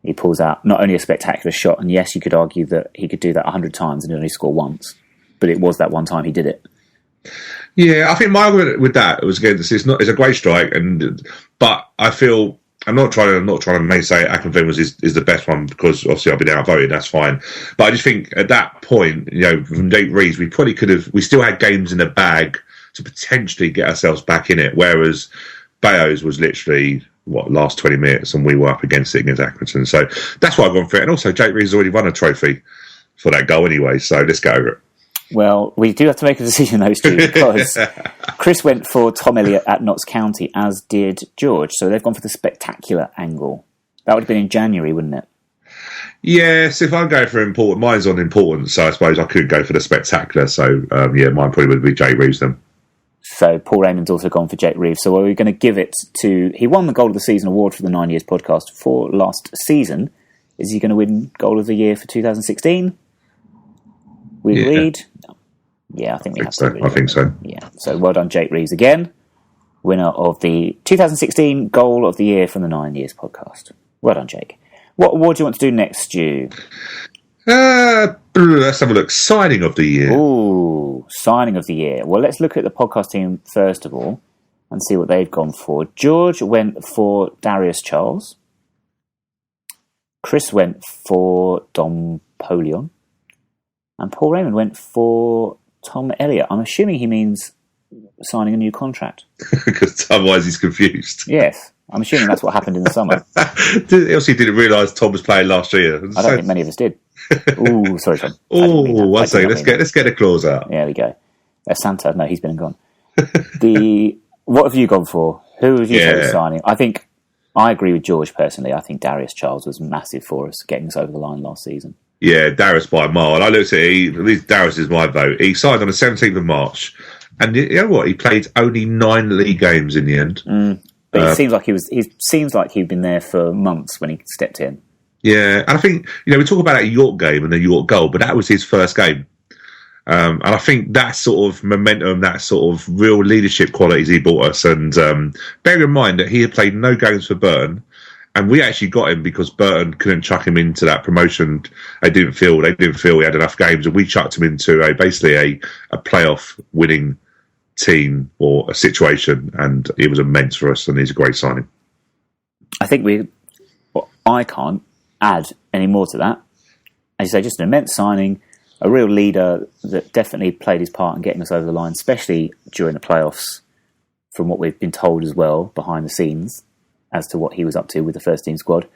He pulls out not only a spectacular shot, and yes, you could argue that he could do that 100 times and only score once, but it was that one time he did it. Yeah, I think my argument with that was again, it's a great strike, but I feel I'm not trying to say Accrington is the best one because obviously I've been outvoted. That's fine, but I just think at that point, from Jake Reeves, we probably could have. We still had games in the bag to potentially get ourselves back in it. Whereas Bayo's was literally last 20 minutes, and we were up against it against Accrington. So that's why I've gone for it. And also, Jake Reeves has already won a trophy for that goal anyway. So let's go over it. Well, we do have to make a decision, those two, because Chris went for Tom Elliott at Notts County, as did George. So they've gone for the spectacular angle. That would have been in January, wouldn't it? Yes, if I'm going for important, mine's on importance, so I suppose I could go for the spectacular. So, mine probably would be Jake Reeves then. So Paul Raymond's also gone for Jake Reeves. So we're going to give it to... He won the Goal of the Season award for the 9 Years podcast for last season. Is he going to win Goal of the Year for 2016? We read... Yeah, I think we have to. I think so. Yeah, so well done, Jake Reeves again, winner of the 2016 Goal of the Year from the 9 Years podcast. Well done, Jake. What award do you want to do next, Stu? Let's have a look. Signing of the year. Ooh, signing of the year. Well, let's look at the podcast team first of all and see what they've gone for. George went for Darius Charles. Chris went for Dom Poleon. And Paul Raymond went for Tom Elliott. I'm assuming he means signing a new contract. Because otherwise he's confused. Yes, I'm assuming that's what happened in the summer. He also didn't realise Tom was playing last year. I don't think many of us did. Ooh, sorry, Tom. Oh, one second. Let's get the clause out. There we go. Santa. No, he's been and gone. What have you gone for? Who have you said signing? I think I agree with George personally. I think Darius Charles was massive for us, getting us over the line last season. Yeah, Darius by a mile. And I looked at it, at least Darius is my vote. He signed on the 17th of March. And you know what? He played only 9 league games in the end. But it seems like he'd been there for months when he stepped in. Yeah, and I think, we talk about that York game and the York goal, but that was his first game. And I think that sort of momentum, that sort of real leadership qualities he brought us. And bear in mind that he had played no games for Burton. And we actually got him because Burton couldn't chuck him into that promotion. They didn't feel he had enough games, and we chucked him into basically a playoff winning team or a situation, and it was immense for us. And he's a great signing. I think I can't add any more to that. As you say, just an immense signing, a real leader that definitely played his part in getting us over the line, especially during the playoffs. From what we've been told as well behind the scenes, as to what he was up to with the first team squad.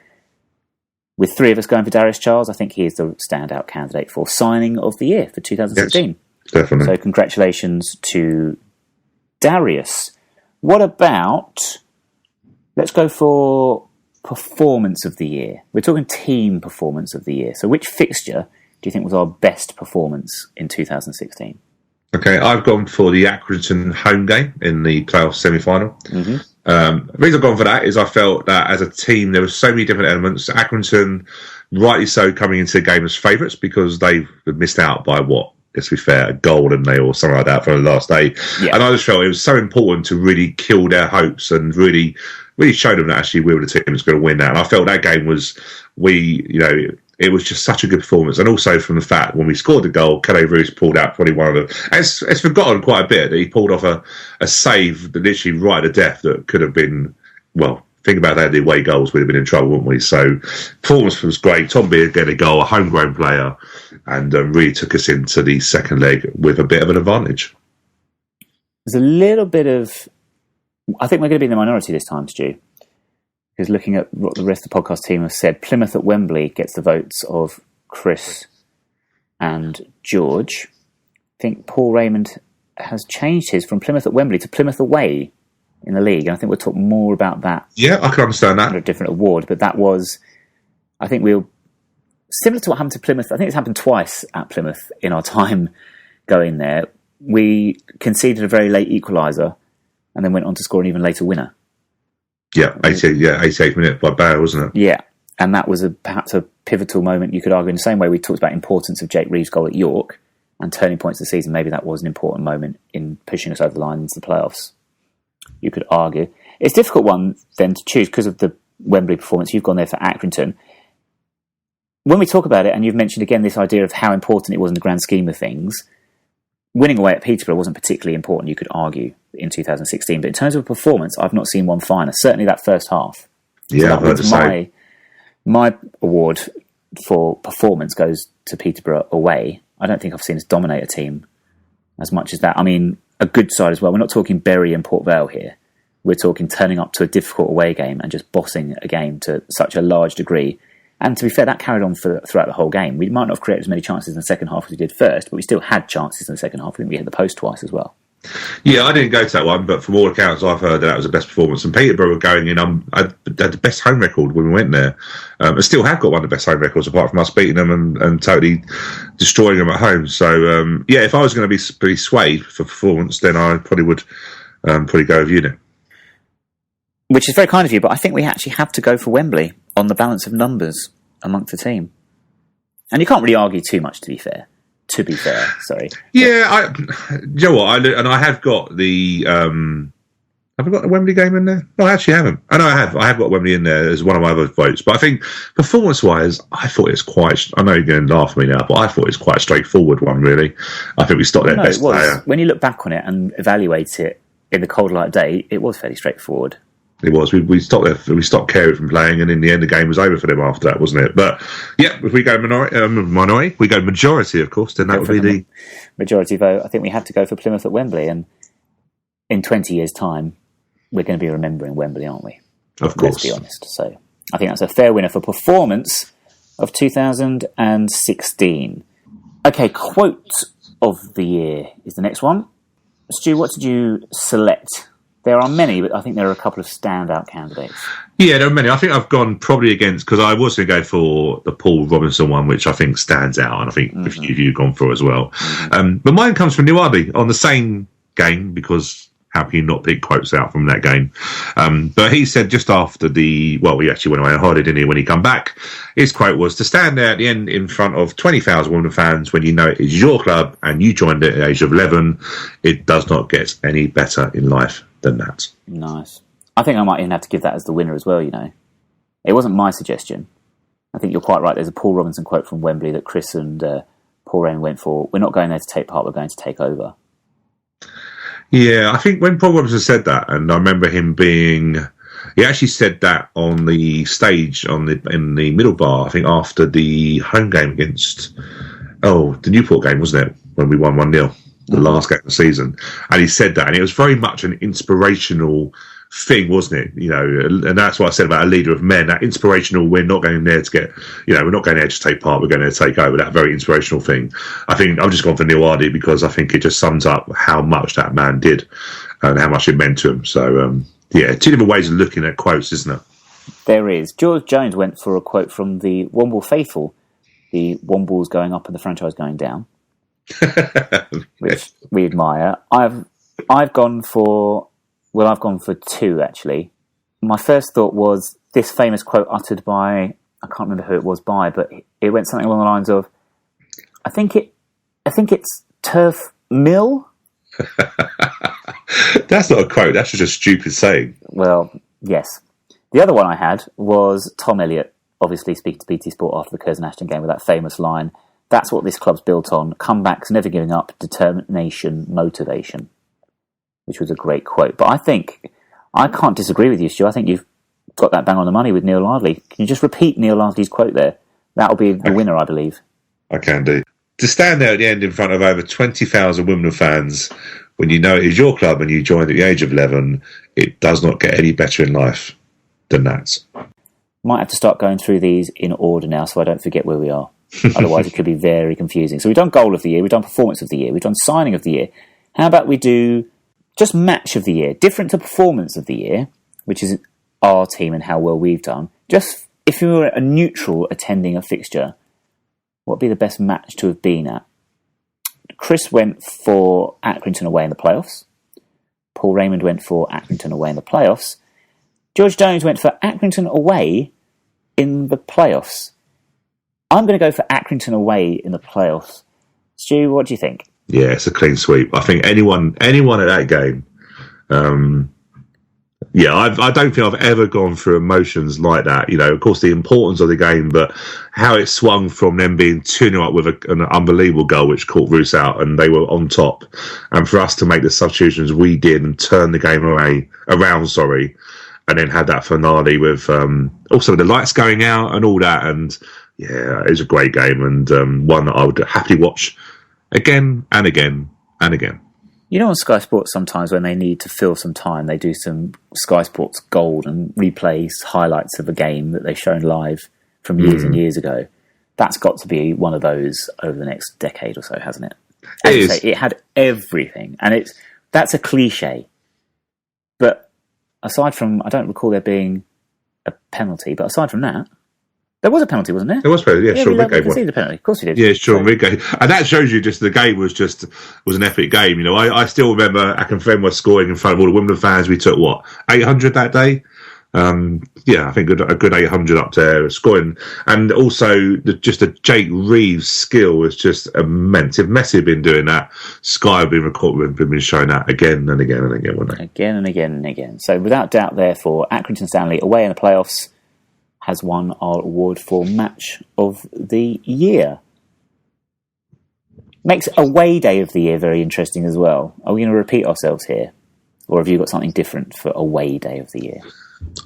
With 3 of us going for Darius Charles, I think he is the standout candidate for signing of the year for 2016. Yes, definitely. So congratulations to Darius. What about, let's go for performance of the year. We're talking team performance of the year. So which fixture do you think was our best performance in 2016? Okay, I've gone for the Accrington home game in the playoff semi-final. The reason I've gone for that is I felt that as a team there were so many different elements. Accrington, rightly so, coming into the game as favourites because they missed out by what? Let's be fair, a goal, didn't they, or something like that for the last day. Yeah. And I just felt it was so important to really kill their hopes and really show them that actually we were the team that's going to win that. And I felt that game was, it was just such a good performance. And also from the fact when we scored the goal, Calais Roos pulled out probably one of the... It's forgotten quite a bit that he pulled off a save that literally right to death that could have been, well, think about that, the away goals, we'd have been in trouble, wouldn't we? So performance was great. Tom Beard getting a goal, a homegrown player, and really took us into the second leg with a bit of an advantage. There's a little bit of... I think we're going to be in the minority this time, Stu. Because looking at what the rest of the podcast team have said, Plymouth at Wembley gets the votes of Chris and George. I think Paul Raymond has changed his from Plymouth at Wembley to Plymouth away in the league. And I think we'll talk more about that. Yeah, I can understand that. A different award, but that was, I think similar to what happened to Plymouth. I think it's happened twice at Plymouth in our time going there. We conceded a very late equaliser and then went on to score an even later winner. Yeah, 88th minute by Bale, wasn't it? Yeah, and that was perhaps a pivotal moment, you could argue, in the same way we talked about importance of Jake Reeves' goal at York and turning points of the season. Maybe that was an important moment in pushing us over the line into the playoffs, you could argue. It's a difficult one, then, to choose because of the Wembley performance. You've gone there for Accrington. When we talk about it, and you've mentioned again this idea of how important it was in the grand scheme of things, winning away at Peterborough wasn't particularly important, you could argue, in 2016. But in terms of performance, I've not seen one finer. Certainly that first half. Yeah, I've heard the same. My award for performance goes to Peterborough away. I don't think I've seen us dominate a team as much as that. I mean, a good side as well. We're not talking Bury and Port Vale here. We're talking turning up to a difficult away game and just bossing a game to such a large degree. And to be fair, that carried on throughout the whole game. We might not have created as many chances in the second half as we did first, but we still had chances in the second half. I think we hit the post twice as well. Yeah, I didn't go to that one, but from all accounts I've heard that was the best performance. And Peterborough were going in, had the best home record when we went there. And still have got one of the best home records, apart from us beating them and totally destroying them at home. So, if I was going to be swayed for performance, then I probably would probably go with Unit. Which is very kind of you, but I think we actually have to go for Wembley on the balance of numbers amongst the team. And you can't really argue too much, to be fair. Sorry. Yeah, you know what? I have got the. Have I got the Wembley game in there? No, I actually haven't. I know I have. I have got Wembley in there as one of my other votes. But I think performance-wise, I thought it was quite. I know you're going to laugh at me now, but I thought it was quite a straightforpped one. Really, I think we stopped their best player. When you look back on it and evaluate it in the cold light of day, it was fairly straightforward. It was. We stopped Carey from playing, and in the end, the game was over for them after that, wasn't it? But yeah, if we go minority, we go majority, of course. Then that would be the majority vote. I think we have to go for Plymouth at Wembley, and in 20 years' time, we're going to be remembering Wembley, aren't we? Of course. Let's be honest. So I think that's a fair winner for performance of 2016. Okay, quote of the year is the next one. Stu, what did you select? There are many, but I think there are a couple of standout candidates. Yeah, there are many. I think I've gone probably against, because I was going to go for the Paul Robinson one, which I think stands out, and I think a few of you have gone for as well. Mm-hmm. But mine comes from Nuadi on the same game, because how can you not pick quotes out from that game? But he said just after he actually went away on holiday, didn't he, when he come back, his quote was, to stand there at the end in front of 20,000 Wimbledon fans when you know it is your club and you joined it at the age of 11, it does not get any better in life than that. Nice. I think I might even have to give that as the winner as well, you know. It wasn't my suggestion. I think you're quite right. There's a Paul Robinson quote from Wembley that Chris and Paul Rain went for. We're not going there to take part, we're going to take over. Yeah, I think when Paul Robinson said that, and I remember him he actually said that on the stage in the middle bar, I think after the home game against, the Newport game, wasn't it? When we won 1-0, the last game of the season. And he said that, and it was very much an inspirational thing, wasn't it? You know, and that's what I said about a leader of men, that inspirational, we're not going there to get, we're not going there to take part, we're going there to take over, that very inspirational thing. I think I've just gone for Neil Hardy because I think it just sums up how much that man did and how much it meant to him. So, two different ways of looking at quotes, isn't it? There is. George Jones went for a quote from the Womble faithful, the Wombles going up and the franchise going down, which we admire. I've gone for Well, I've gone for two, actually. My first thought was this famous quote uttered by, I can't remember who it was by, but it went something along the lines of, I think it's Turf Mill. That's not a quote, that's just a stupid saying. Well, yes. The other one I had was Tom Elliott, obviously speaking to BT Sport after the Curzon Ashton game with that famous line, that's what this club's built on, comebacks, never giving up, determination, motivation. Which was a great quote. But I can't disagree with you, Stu. I think you've got that bang on the money with Neil Lively. Can you just repeat Neil Lively's quote there? That'll be the winner, I believe. I can do. To stand there at the end in front of over 20,000 Wimbledon fans when you know it is your club and you joined at the age of 11, it does not get any better in life than that. Might have to start going through these in order now so I don't forget where we are. Otherwise it could be very confusing. So we've done goal of the year, we've done performance of the year, we've done signing of the year. How about we do just match of the year, different to performance of the year, which is our team and how well we've done. Just if you were a neutral attending a fixture, what would be the best match to have been at? Chris went for Accrington away in the playoffs. Paul Raymond went for Accrington away in the playoffs. George Jones went for Accrington away in the playoffs. I'm going to go for Accrington away in the playoffs. Stu, what do you think? Yeah, it's a clean sweep. I think anyone at that game. I don't think I've ever gone through emotions like that. You know, of course, the importance of the game, but how it swung from them being 2-0 up with an unbelievable goal, which caught Roos out, and they were on top. And for us to make the substitutions we did and turn the game around, and then had that finale with also the lights going out and all that. And yeah, it was a great game and one that I would happily watch again and again and again. You know, on Sky Sports, sometimes when they need to fill some time, they do some Sky Sports Gold and replay highlights of a game that they've shown live from years and years ago. That's got to be one of those over the next decade or so, hasn't it? As you say, it had everything, and that's a cliche. But aside from, I don't recall there being a penalty, but aside from that, there was a penalty, wasn't there? There was a penalty, yeah. Sean Rigg gave one. The penalty. Of course he did. Yeah, Sean Rigg gave. And that shows you just the game was an epic game. You know, I still remember Akinfenwa scoring in front of all the Wimbledon fans. We took, 800 that day? I think a good 800 up there scoring. And also, just a Jake Reeves skill was just immense. If Messi had been doing that, Sky had been showing that again and again and again, wouldn't it? Again and again and again. So without doubt, therefore, Accrington Stanley away in the playoffs has won our award for Match of the Year. Makes away day of the year very interesting as well. Are we going to repeat ourselves here? Or have you got something different for away day of the year?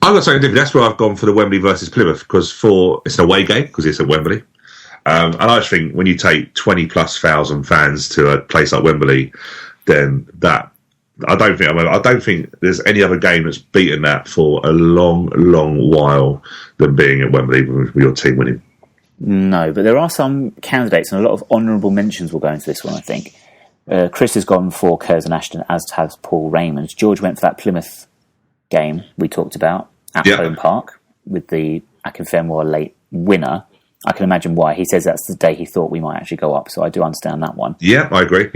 I've got something different. That's where I've gone for the Wembley versus Plymouth, because it's an away game, because it's at Wembley. And I just think when you take 20+ thousand fans to a place like Wembley, then that I don't think there's any other game that's beaten that for a long, long while than being at Wembley with your team winning. No, but there are some candidates, and a lot of honourable mentions will go into this one, I think. Chris has gone for Curzon Ashton, as has Paul Raymond. George went for that Plymouth game we talked about at Home Park with the Akinfenwa late winner. I can imagine why. He says that's the day he thought we might actually go up, so I do understand that one. Yeah, I agree.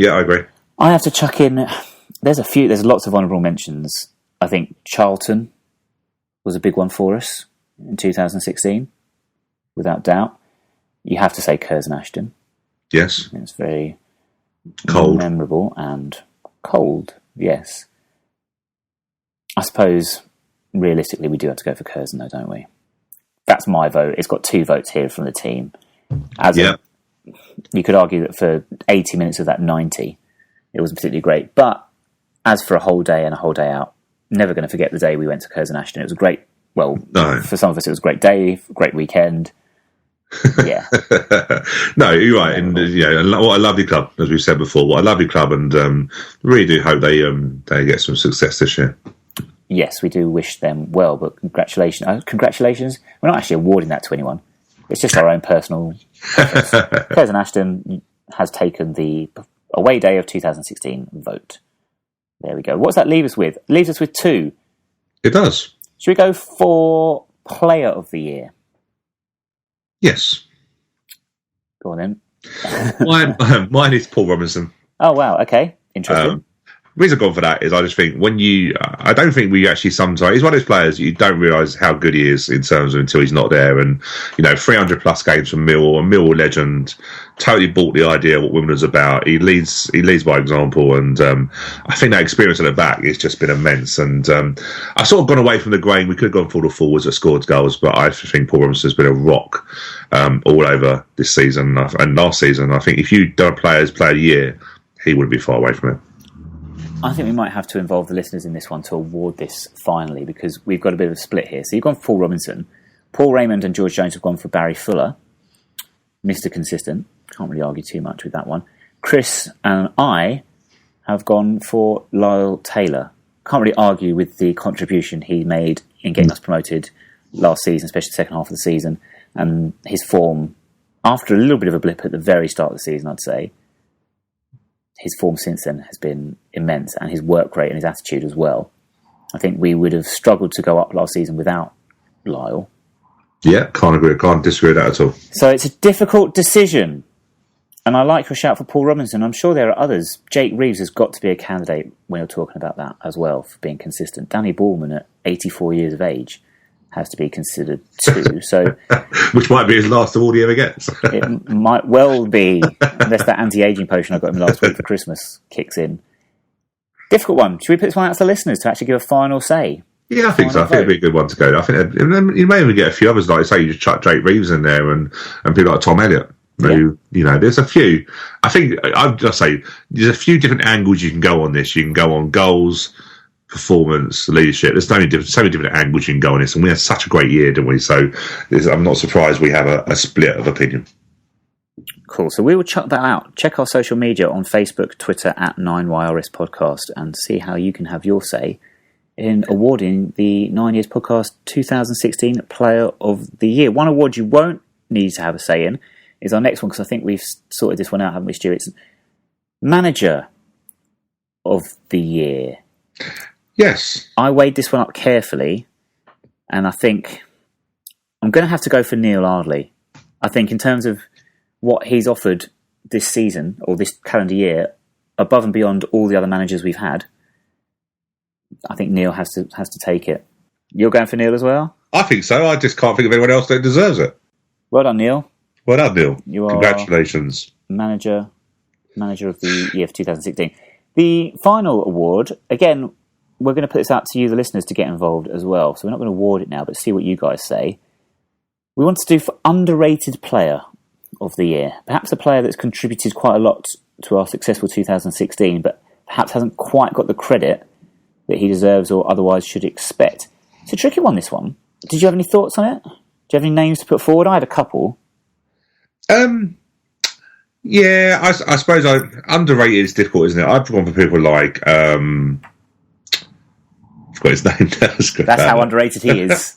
I have to chuck in... There's lots of honourable mentions. I think Charlton was a big one for us in 2016, without doubt. You have to say Curzon Ashton. Yes. It's very cold, memorable and cold, yes. I suppose, realistically, we do have to go for Curzon, though, don't we? That's my vote. It's got 2 votes here from the team. You could argue that for 80 minutes of that 90, it wasn't particularly great. But as for a whole day and a whole day out, never going to forget the day we went to Curzon Ashton. It was a great, for some of us, it was a great day, great weekend. Yeah. No, you're right. And what a lovely club, as we've said before. What a lovely club, and really do hope they get some success this year. Yes, we do wish them well, but congratulations. We're not actually awarding that to anyone. It's just our own personal preference. Curzon Ashton has taken the away day of 2016 vote. There we go. What's that leave us with? It leaves us with 2. It does. Should we go for Player of the Year? Yes. Go on then. Mine is Paul Robinson. Oh, wow. Okay. Interesting. reason I've gone for that is I just think I don't think we actually sometimes, he's one of those players you don't realise how good he is in terms of until he's not there. And, 300 plus games from Mill, a Mill legend, totally bought the idea of what Wimbledon's about. He leads by example. And I think that experience at the back has just been immense. And I've sort of gone away from the grain. We could have gone for the forwards that scored goals, but I think Paul Robinson's been a rock all over this season and last season. I think if you'd done Player of the Year, he wouldn't be far away from it. I think we might have to involve the listeners in this one to award this finally, because we've got a bit of a split here. So you've gone for Paul Robinson. Paul Raymond and George Jones have gone for Barry Fuller. Mr. Consistent. Can't really argue too much with that one. Chris and I have gone for Lyle Taylor. Can't really argue with the contribution he made in getting us promoted last season, especially the second half of the season, and his form after a little bit of a blip at the very start of the season, I'd say. His form since then has been immense, and his work rate and his attitude as well. I think we would have struggled to go up last season without Lyle. Yeah, can't disagree with that at all. So it's a difficult decision, and I like your shout for Paul Robinson. I'm sure there are others. Jake Reeves has got to be a candidate when you're talking about that as well, for being consistent. Danny Ballman at 84 years of age has to be considered too. So, which might be his last award he ever gets. It might well be, unless that anti-aging potion I got him last week for Christmas kicks in. Difficult one. Should we put this one out to the listeners to actually give a final say? Yeah, I think so. I think it'd be a good one to go. I think you may even get a few others, like say you just chuck Jake Reeves in there and people like Tom Elliott. Who, there's a few. I think I'd just say there's a few different angles you can go on this. You can go on goals, performance, leadership. There's so many different angles you can go on this, and we had such a great year, didn't we? So I'm not surprised we have a split of opinion. Cool. So we will chuck that out. Check our social media on Facebook, Twitter at 9YRS Podcast, and see how you can have your say in awarding the 9 Years Podcast 2016 Player of the Year. One award you won't need to have a say in is our next one, because I think we've sorted this one out, haven't we, Stu? It's Manager of the Year. Yes. I weighed this one up carefully, and I think I'm going to have to go for Neil Ardley. I think in terms of what he's offered this season, or this calendar year, above and beyond all the other managers we've had, I think Neil has to take it. You're going for Neil as well? I think so. I just can't think of anyone else that deserves it. Well done, Neil. Well done, Neil. You are Congratulations. Manager of the year for 2016. The final award, again, we're going to put this out to you, the listeners, to get involved as well. So we're not going to award it now, but see what you guys say. We want to do for underrated player of the year. Perhaps a player that's contributed quite a lot to our successful 2016, but perhaps hasn't quite got the credit that he deserves or otherwise should expect. It's a tricky one, this one. Did you have any thoughts on it? Do you have any names to put forward? I had a couple. Yeah, I suppose underrated is difficult, isn't it? I've gone for people like I've got his name now. That's how underrated he is.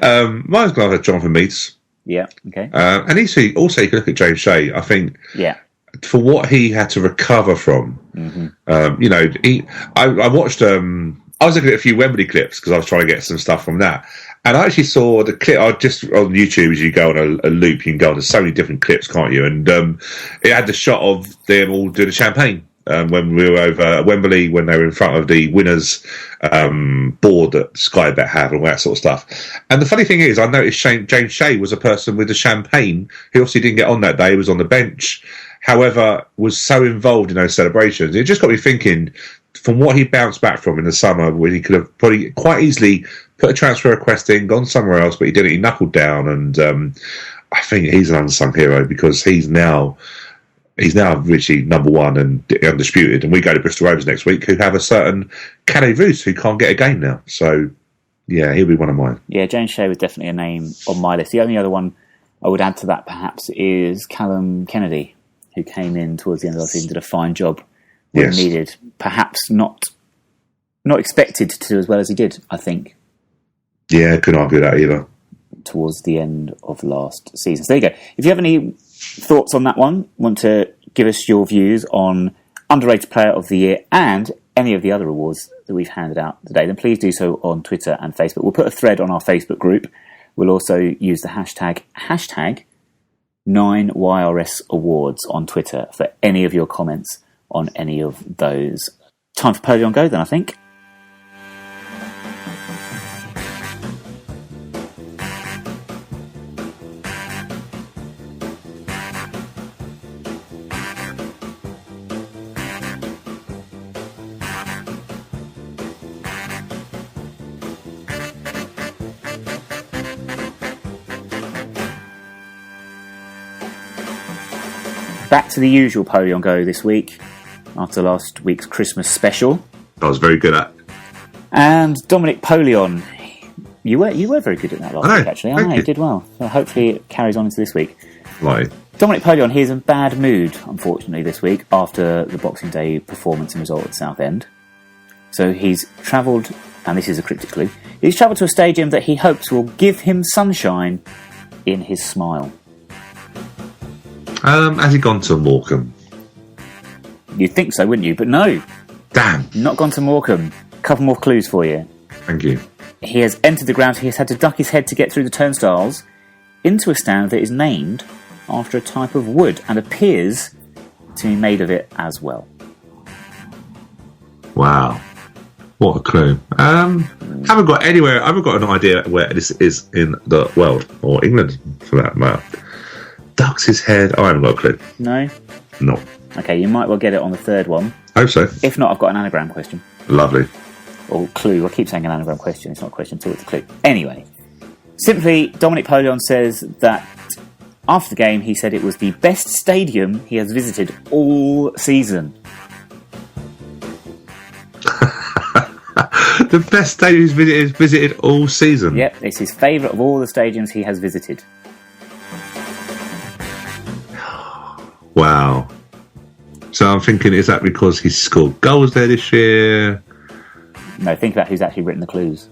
Mine's gone for Jonathan Meades. Yeah, okay. And also you can look at James Shea. I think for what he had to recover from, I watched. I was looking at a few Wembley clips because I was trying to get some stuff from that. And I actually saw the clip. I just on YouTube, as you go on a loop, you can go on to so many different clips, can't you? And it had the shot of them all doing the champagne when we were over at Wembley, when they were in front of the winners' board that Sky Bet have and all that sort of stuff. And the funny thing is, I noticed James Shea was a person with the champagne. He obviously didn't get on that day. He was on the bench. However, was so involved in those celebrations. It just got me thinking, from what he bounced back from in the summer, when he could have probably quite easily put a transfer request in, gone somewhere else, but he didn't. He knuckled down, and I think he's an unsung hero because he's now richly number one and undisputed. And we go to Bristol Rovers next week, who have a certain Cadet Roos who can't get a game now. So, yeah, he'll be one of mine. Yeah, James Shea was definitely a name on my list. The only other one I would add to that, perhaps, is Callum Kennedy, who came in towards the end of the season, did a fine job when needed. Perhaps not expected to do as well as he did, I think. Yeah, couldn't argue that either. Towards the end of last season. So there you go. If you have any thoughts on that one, want to give us your views on underrated player of the year and any of the other awards that we've handed out today, then please do so on Twitter and Facebook. We'll put a thread on our Facebook group. We'll also use the hashtag 9YRS Awards on Twitter for any of your comments on any of those Time for Poleon Go then, I think. Back to the usual Poleon Go this week, after last week's Christmas special. I was very good at. And Dominic Poleon, you were very good at that last week, actually. I know, you did well. So hopefully it carries on into this week. Right. Dominic Poleon, he's in bad mood, unfortunately, this week, after the Boxing Day performance and result at Southend. So he's travelled, and this is a cryptic clue, he's travelled to a stadium that he hopes will give him sunshine in his smile. Has he gone to Morecambe? You'd think so, wouldn't you? But no. Damn. Not gone to Morecambe. A couple more clues for you. Thank you. He has entered the ground. He has had to duck his head to get through the turnstiles into a stand that is named after a type of wood and appears to be made of it as well. Wow. What a clue. Haven't got an idea where this is in the world, or England for that matter. Ducks his head. I haven't got a clue. No? No. Okay, you might well get it on the third one. Hope so. If not, I've got an anagram question. Lovely. Or clue. I keep saying an anagram question. It's not a question at all, it's a clue. Anyway, simply, Dominic Poleon says that after the game, he said it was the best stadium he has visited all season. The best stadium he's visited all season? Yep, it's his favourite of all the stadiums he has visited. Wow. So I'm thinking, is that because he's scored goals there this year? No, think about who's actually written the clues.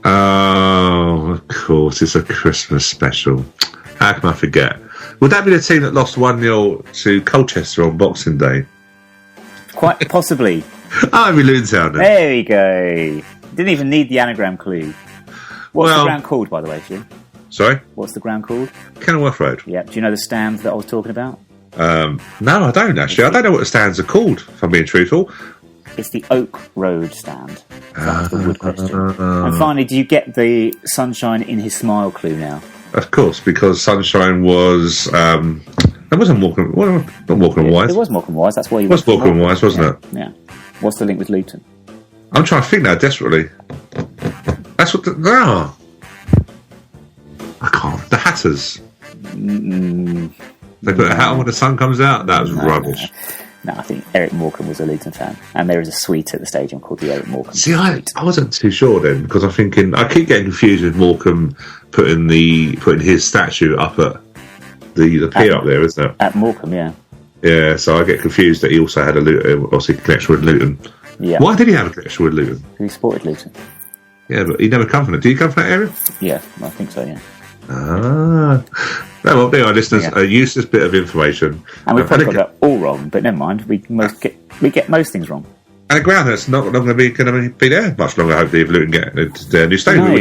Oh, of course, it's a Christmas special. How can I forget? Would that be the team that lost 1-0 to Colchester on Boxing Day? Quite possibly. Oh, it'd be Luton. There we go. Didn't even need the anagram clue. What's the ground called, by the way, Jim? Sorry? What's the ground called? Kenilworth Road. Yep. Do you know the stand that I was talking about? No, I don't actually. I don't know what the stands are called, if I'm being truthful. It's the Oak Road stand. That's the wood question. And finally, do you get the sunshine in his smile clue now? Of course, because sunshine was... it wasn't Morecambe... Well, not Morecambe Wise. It was Morecambe Wise. That's why you... It was Morecambe Wise, wasn't it? Yeah. What's the link with Luton? I'm trying to think now desperately. That's what the... No. I can't. The Hatters. They put a hat on when the sun comes out? That was rubbish. No, I think Eric Morecambe was a Luton fan. And there is a suite at the stadium called the Eric Morecambe See, Suite. I wasn't too sure then, because I'm thinking... I keep getting confused with Morecambe putting his statue up at the pier up there, isn't it? At Morecambe, yeah. Yeah, so I get confused that he also had a Luton, obviously, connection with Luton. Yeah. Why did he have a connection with Luton? He supported Luton. Yeah, but he never come from it. Did he come from that area? Yeah, I think so, yeah. Ah. Well, there are listeners, a useless bit of information. And we've probably got that all wrong, but never mind. We get most things wrong. And a ground that's not going to be there much longer, hopefully, if Luton get their new stadium. No.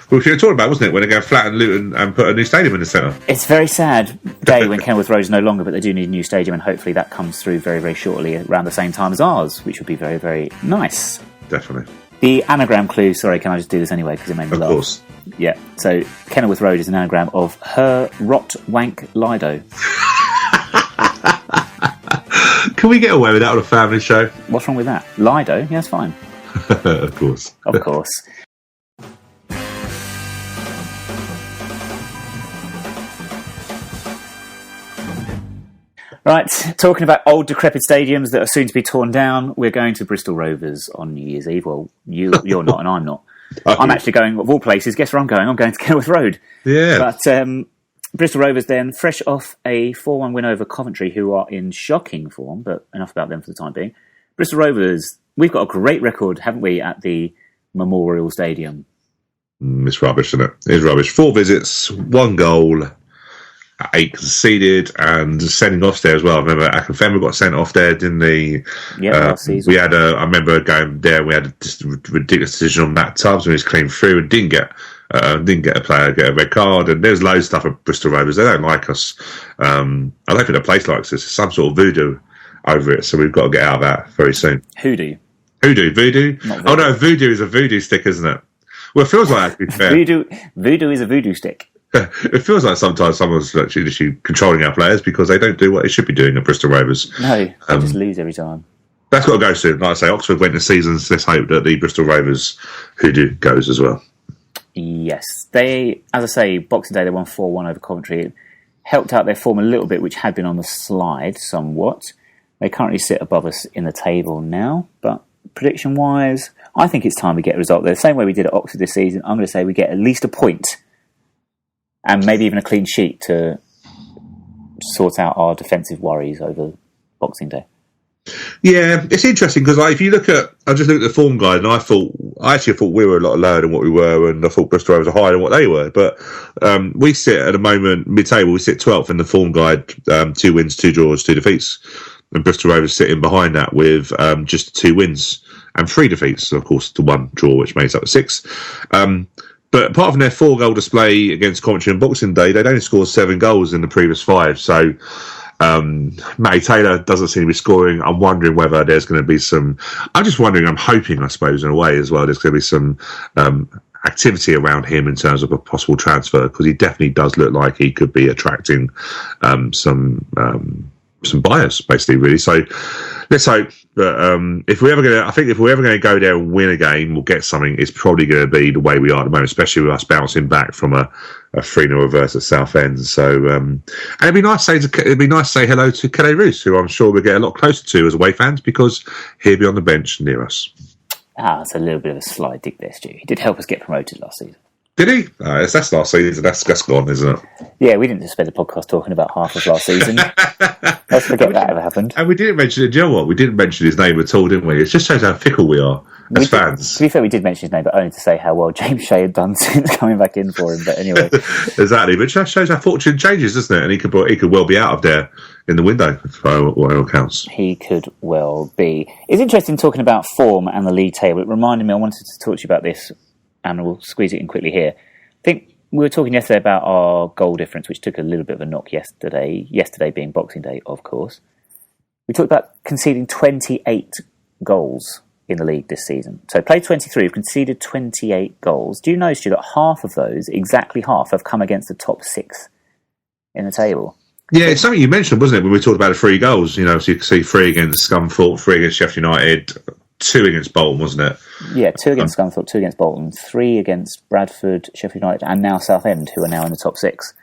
Which we were talking about, wasn't it, when they go flatten Luton and put a new stadium in the centre? It's a very sad day when Kenilworth Road is no longer, but they do need a new stadium, and hopefully that comes through very, very shortly, around the same time as ours, which would be very, very nice. Definitely. The anagram clue, sorry, can I just do this anyway, because it made me laugh? Of course. Yeah, so Kenilworth Road is an anagram of her rot wank Lido. Can we get away with that on a family show? What's wrong with that? Lido? Yeah, that's fine. Of course. Of course. Right, talking about old decrepit stadiums that are soon to be torn down, we're going to Bristol Rovers on New Year's Eve. Well, you're not and I'm not. I'm actually going, of all places, guess where I'm going? I'm going to Kenilworth Road. Yeah. But Bristol Rovers then, fresh off a 4-1 win over Coventry, who are in shocking form, but enough about them for the time being. Bristol Rovers, we've got a great record, haven't we, at the Memorial Stadium? It's rubbish, isn't it? It's rubbish. 4 visits, 1 goal, 8 conceded, and sending off there as well. I remember Akinfenwa got sent off there, didn't he? Yeah, last season. I remember going there, we had just a ridiculous decision on Matt Tubbs when he was clean through and didn't get a player get a red card, and there's loads of stuff at Bristol Rovers. They don't like us. I don't think the place likes us. It's some sort of voodoo over it. So we've got to get out of that very soon. Hoodoo. Voodoo? Not Oh no, voodoo is a voodoo stick, isn't it? Well, it feels like that, to be fair. Voodoo is a voodoo stick. It feels like sometimes someone's actually controlling our players because they don't do what they should be doing at Bristol Rovers. No, they just lose every time. That's got to go soon. Like I say, Oxford went to seasons. Let's hope that the Bristol Rovers hoodoo goes as well. Yes. They, as I say, Boxing Day, they won 4-1 over Coventry. It helped out their form a little bit, which had been on the slide somewhat. They currently sit above us in the table now, but prediction-wise, I think it's time we get a result there. The same way we did at Oxford this season, I'm going to say we get at least a point and maybe even a clean sheet to sort out our defensive worries over Boxing Day. Yeah, it's interesting because I just looked at the form guide and I actually thought we were a lot lower than what we were, and I thought Bristol Rovers were higher than what they were. But we sit at the moment mid-table. We sit 12th in the form guide, 2 wins, 2 draws, 2 defeats, and Bristol Rovers sitting behind that with just 2 wins and 3 defeats. Of course, the 1 draw, which makes up 6. But apart from their 4-goal display against Coventry on Boxing Day, they'd only scored 7 goals in the previous 5. So Matty Taylor doesn't seem to be scoring. I'm wondering whether there's going to be some... I'm hoping, I suppose, in a way as well, there's going to be some activity around him in terms of a possible transfer, because he definitely does look like he could be attracting some buyers, basically, really. So let's hope that if we're ever going to go there and win a game, we'll get something. It's probably going to be the way we are at the moment, especially with us bouncing back from a 3-0 reverse at Southend. So, and it'd be nice to say hello to Kelly Roos, who I'm sure we'll get a lot closer to as away fans, because he'll be on the bench near us. It's a little bit of a sly dig there, Stu. He did help us get promoted last season. Did he? That's last season. That's gone, isn't it? Yeah, we didn't just spend the podcast talking about half of last season. Let's forget that ever happened. And we didn't mention it. Do you know what? We didn't mention his name at all, didn't we? It just shows how fickle we are as fans. To be fair, we did mention his name, but only to say how well James Shea had done since coming back in for him. But anyway, exactly. But it just shows how fortune changes, doesn't it? And he could well be out of there in the window, by all accounts. He could well be. It's interesting talking about form and the league table. It reminded me, I wanted to talk to you about this, and we'll squeeze it in quickly here. I think we were talking yesterday about our goal difference, which took a little bit of a knock yesterday being Boxing Day, of course. We talked about conceding 28 goals in the league this season. So played 23, we've conceded 28 goals. Do you know, Stu, that half of those, exactly half, have come against the top 6 in the table? Yeah, it's something you mentioned, wasn't it, when we talked about the 3 goals? You know, so you can see 3 against Scunthorpe, 3 against Sheffield United, 2 against Bolton, wasn't it? Yeah, 2 against Scunthorpe, 2 against Bolton, 3 against Bradford, Sheffield United, and now Southend, who are now in the top 6.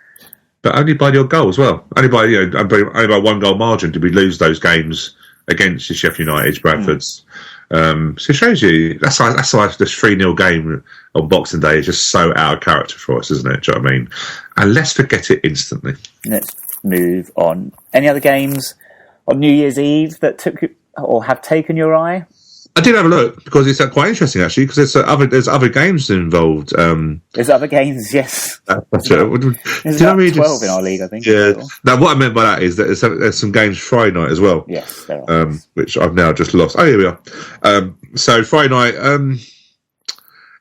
But only by your goal as well. Only by 1 goal margin did we lose those games against the Sheffield United, Bradfords. So it shows you that's why this 3-0 game on Boxing Day is just so out of character for us, isn't it? Do you know what I mean? And let's forget it instantly. Let's move on. Any other games on New Year's Eve that took or have taken your eye? I did have a look because it's quite interesting actually, because there's other games involved. There's other games, yes. There's about 12 in our league, I think. Yeah. Now, what I meant by that is that there's some games Friday night as well. Yes, there are. Which I've now just lost. Oh, here we are. So Friday night.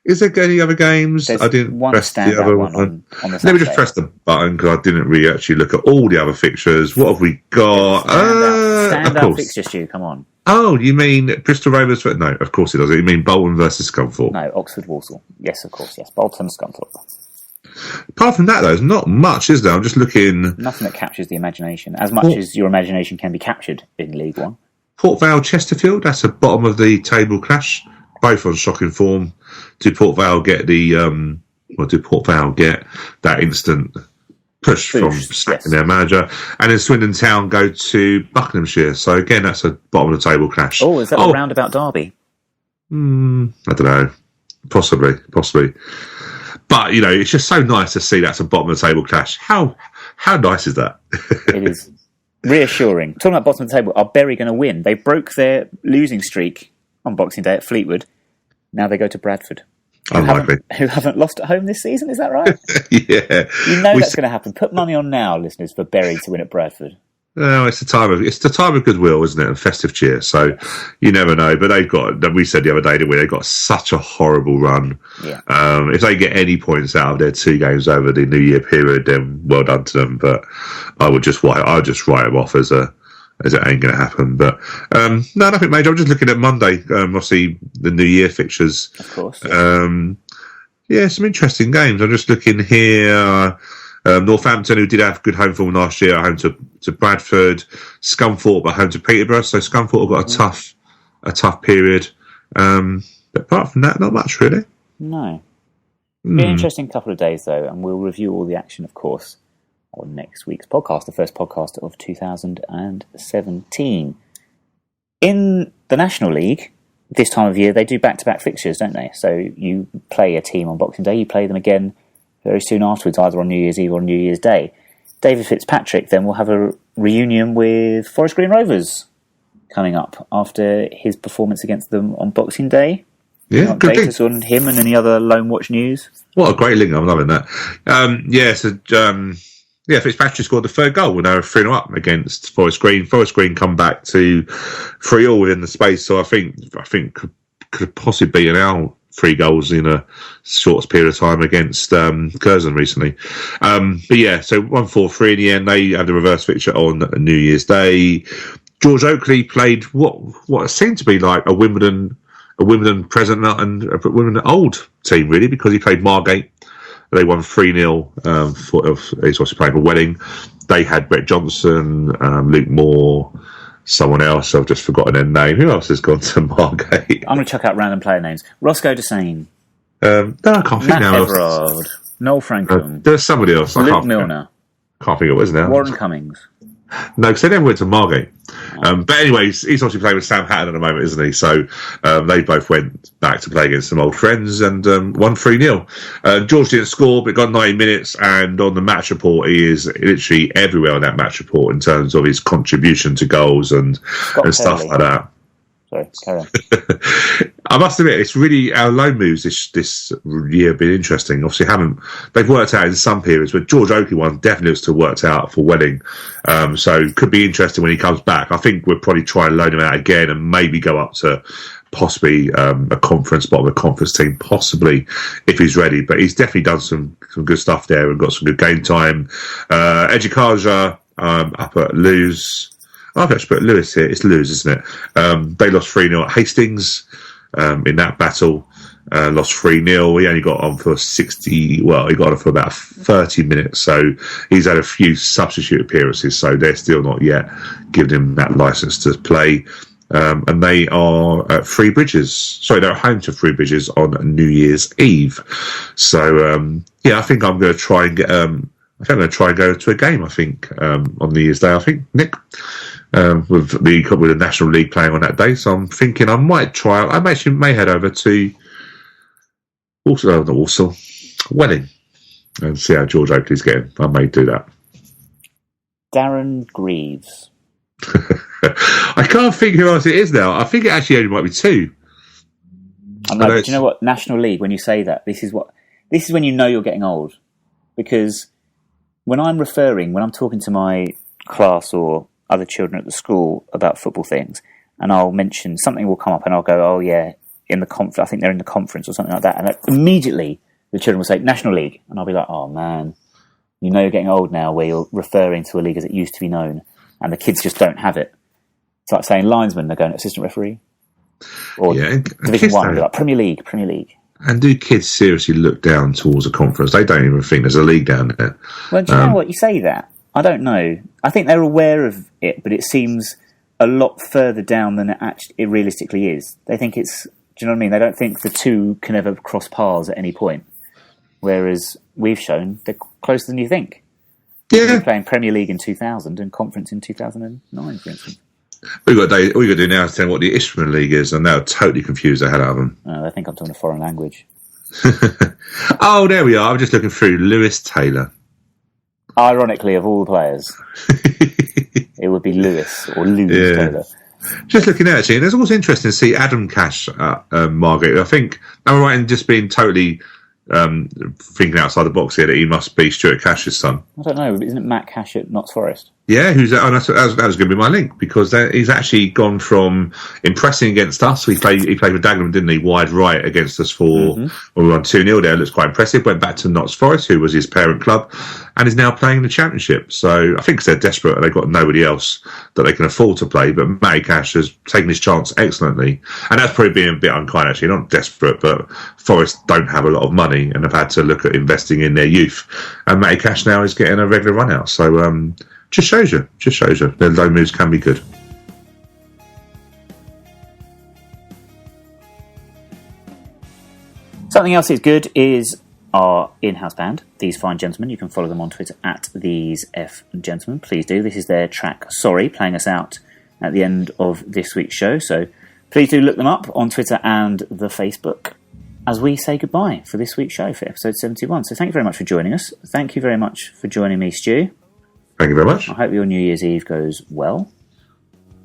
Is there any other games? There's I didn't press the other one. On the Let me just press the button because I didn't really actually look at all the other fixtures. What have we got? Stand out fixture, Stu, come on. Oh, you mean Bristol Rovers? No, of course it doesn't. You mean Bolton versus Scunthorpe? No, Oxford Walsall. Yes, of course, yes. Bolton, Scunthorpe. Apart from that, though, there's not much, is there? I'm just looking... Nothing that captures the imagination, as much as your imagination can be captured in League One. Port Vale, Chesterfield, that's the bottom of the table clash. Both on shocking form. Do Port Vale get that instant push from sacking their manager? And then Swindon Town go to Buckinghamshire. So again, that's a bottom of the table clash. Oh, is that a roundabout derby? I don't know. Possibly. But, you know, it's just so nice to see that's a bottom of the table clash. How nice is that? It is reassuring. Talking about bottom of the table, are Bury going to win? They broke their losing streak on Boxing Day at Fleetwood. Now they go to Bradford, who haven't lost at home this season. Is that right? Yeah, you know that's going to happen. Put money on now, listeners, for Bury to win at Bradford. No, it's the time of goodwill, isn't it? And festive cheer. So you never know. But we said the other day, didn't we? They got such a horrible run. Yeah. If they get any points out of their 2 games over the New Year period, then well done to them. But I would just write them off as a as it ain't going to happen. But no, nothing major. I'm just looking at Monday. Obviously, the New Year fixtures. Of course. Yeah, some interesting games. I'm just looking here. Northampton, who did have good home form last year, are home to Bradford. Scunthorpe are home to Peterborough. So Scunthorpe have got a tough period. But apart from that, not much really. No. Be an interesting couple of days though, and we'll review all the action, of course, on next week's podcast, the first podcast of 2017. In the National League, this time of year, they do back-to-back fixtures, don't they? So you play a team on Boxing Day, you play them again very soon afterwards, either on New Year's Eve or New Year's Day. David Fitzpatrick then will have a reunion with Forest Green Rovers coming up after his performance against them on Boxing Day. Yeah, good update us on him and any other Lone Watch news. What a great link! I'm loving that. Fitzpatrick scored the third goal when they were 3-0 up against Forest Green. Forest Green come back to 3-3 within the space, so I think could possibly beat out 3 goals in a short period of time against Curzon recently. So 1-4-3 in the end. They had the reverse fixture on New Year's Day. George Oakley played what seemed to be like a Wimbledon present and a Wimbledon old team, really, because he played Margate. They won 3-0 he's also playing for Welling. They had Brett Johnson, Luke Moore, someone else. I've just forgotten their name. Who else has gone to Margate? I'm going to chuck out random player names. Roscoe Desane. No, I can't think Matt now. Everard. Noel Franklin. There's somebody else. Luke Milner. Can't think of it was now. Warren Cummings. No, because they never went to Margate. But anyways, he's obviously playing with Sam Hatton at the moment, isn't he? So they both went back to play against some old friends and won 3-0. George didn't score, but got 90 minutes. And on the match report, he is literally everywhere on that match report in terms of his contribution to goals and stuff like that. Sorry, carry on. I must admit, it's really our loan moves this year have been interesting. Obviously, they've worked out in some periods, but George Oakley one definitely looks to have worked out for Welling. So could be interesting when he comes back. I think we'll probably try and loan him out again and maybe go up to possibly a conference spot of a conference team, possibly if he's ready. But he's definitely done some good stuff there and got some good game time. Ejikaja up at Lewes. I've actually put Lewis here. It's Lewes, isn't it? They lost 3-0 at Hastings in that battle. Lost 3-0. He only got on for he got on for about 30 minutes. So he's had a few substitute appearances. So they're still not yet giving him that licence to play. And they are at Three Bridges. Sorry, they're at home to Three Bridges on New Year's Eve. So, I think I'm going to try and get... I think I'm going to try and go to a game, I think, on New Year's Day, I think, Nick. With the National League playing on that day, so I'm thinking I might try. I may head over to Welling and see how George Oakley's getting. I may do that. Darren Greaves. I can't think who else it is now. I think it actually only might be 2. I know, but do you know what? National League. When you say that, this is when you know you're getting old, because when I'm talking to my class or other children at the school about football things, and I'll mention something will come up and I'll go, oh yeah, in the conference, I think they're in the conference or something like that, and immediately the children will say National League, and I'll be like, oh man, you know you're getting old now where you're referring to a league as it used to be known, and the kids just don't have it. It's like saying linesman, they're going assistant referee, or Division 1, they're like Premier League. And do kids seriously look down towards a conference? They don't even think there's a league down there. Well, do you know what? You say that. I don't know. I think they're aware of it, but it seems a lot further down than it realistically is. They think it's... Do you know what I mean? They don't think the two can ever cross paths at any point. Whereas we've shown they're closer than you think. Yeah. We're playing Premier League in 2000 and Conference in 2009, for instance. All you got to do now is tell them what the Ishmael League is, and they'll totally confuse the hell out of them. They think I'm talking a foreign language. Oh, there we are. I'm just looking through Lewis Taylor. Ironically, of all the players, it would be Lewis or Lewis Taylor. Just looking at it, and it's also interesting to see Adam Cash at Margate. I think, am I right in just being totally thinking outside the box here that he must be Stuart Cash's son? I don't know. Isn't it Matt Cash at Notts Forest? Yeah, that was going to be my link, because he's actually gone from impressing against us. He played for Dagenham, didn't he? Wide right against us when we won 2-0 there. Looks quite impressive. Went back to Notts Forest, who was his parent club, and is now playing in the Championship. So I think they're desperate and they've got nobody else that they can afford to play. But Matty Cash has taken his chance excellently. And that's probably being a bit unkind, actually. Not desperate, but Forest don't have a lot of money and have had to look at investing in their youth. And Matty Cash now is getting a regular run out. So, just shows you their low moves can be good. Something else that's good is our in-house band, These Fine Gentlemen. You can follow them on Twitter at These F Gentlemen. Please do. This is their track Sorry, playing us out at the end of this week's show. So please do look them up on Twitter and the Facebook as we say goodbye for this week's show, for episode 71. So thank you very much for joining us. Thank you very much for joining me, Stu. Thank you very much. I hope your New Year's Eve goes well.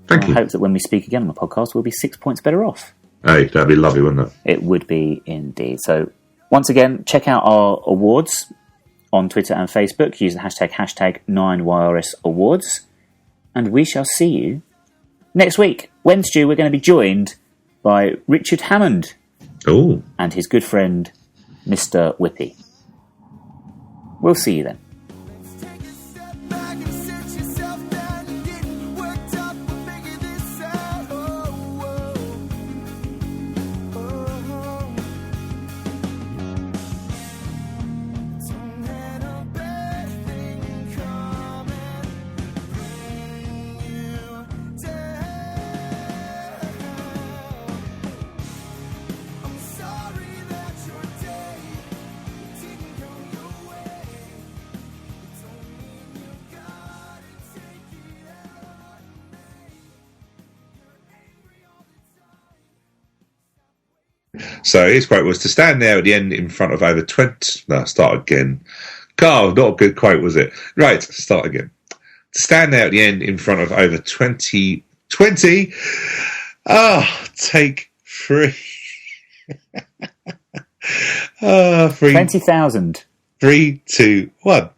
Thank you. I hope that when we speak again on the podcast, we'll be 6 points better off. Hey, that'd be lovely, wouldn't it? It would be indeed. So once again, check out our awards on Twitter and Facebook. Use the hashtag 9YRS Awards. And we shall see you next week. When, Stu, we're going to be joined by Richard Hammond. Oh. And his good friend, Mr. Whippy. We'll see you then. So his quote was to stand there at the end in front of over 20... No, start again. Carl, not a good quote, was it? Right, start again. To stand there at the end in front of over 20... 20? Take 3. 20,000. 3, 2, 1.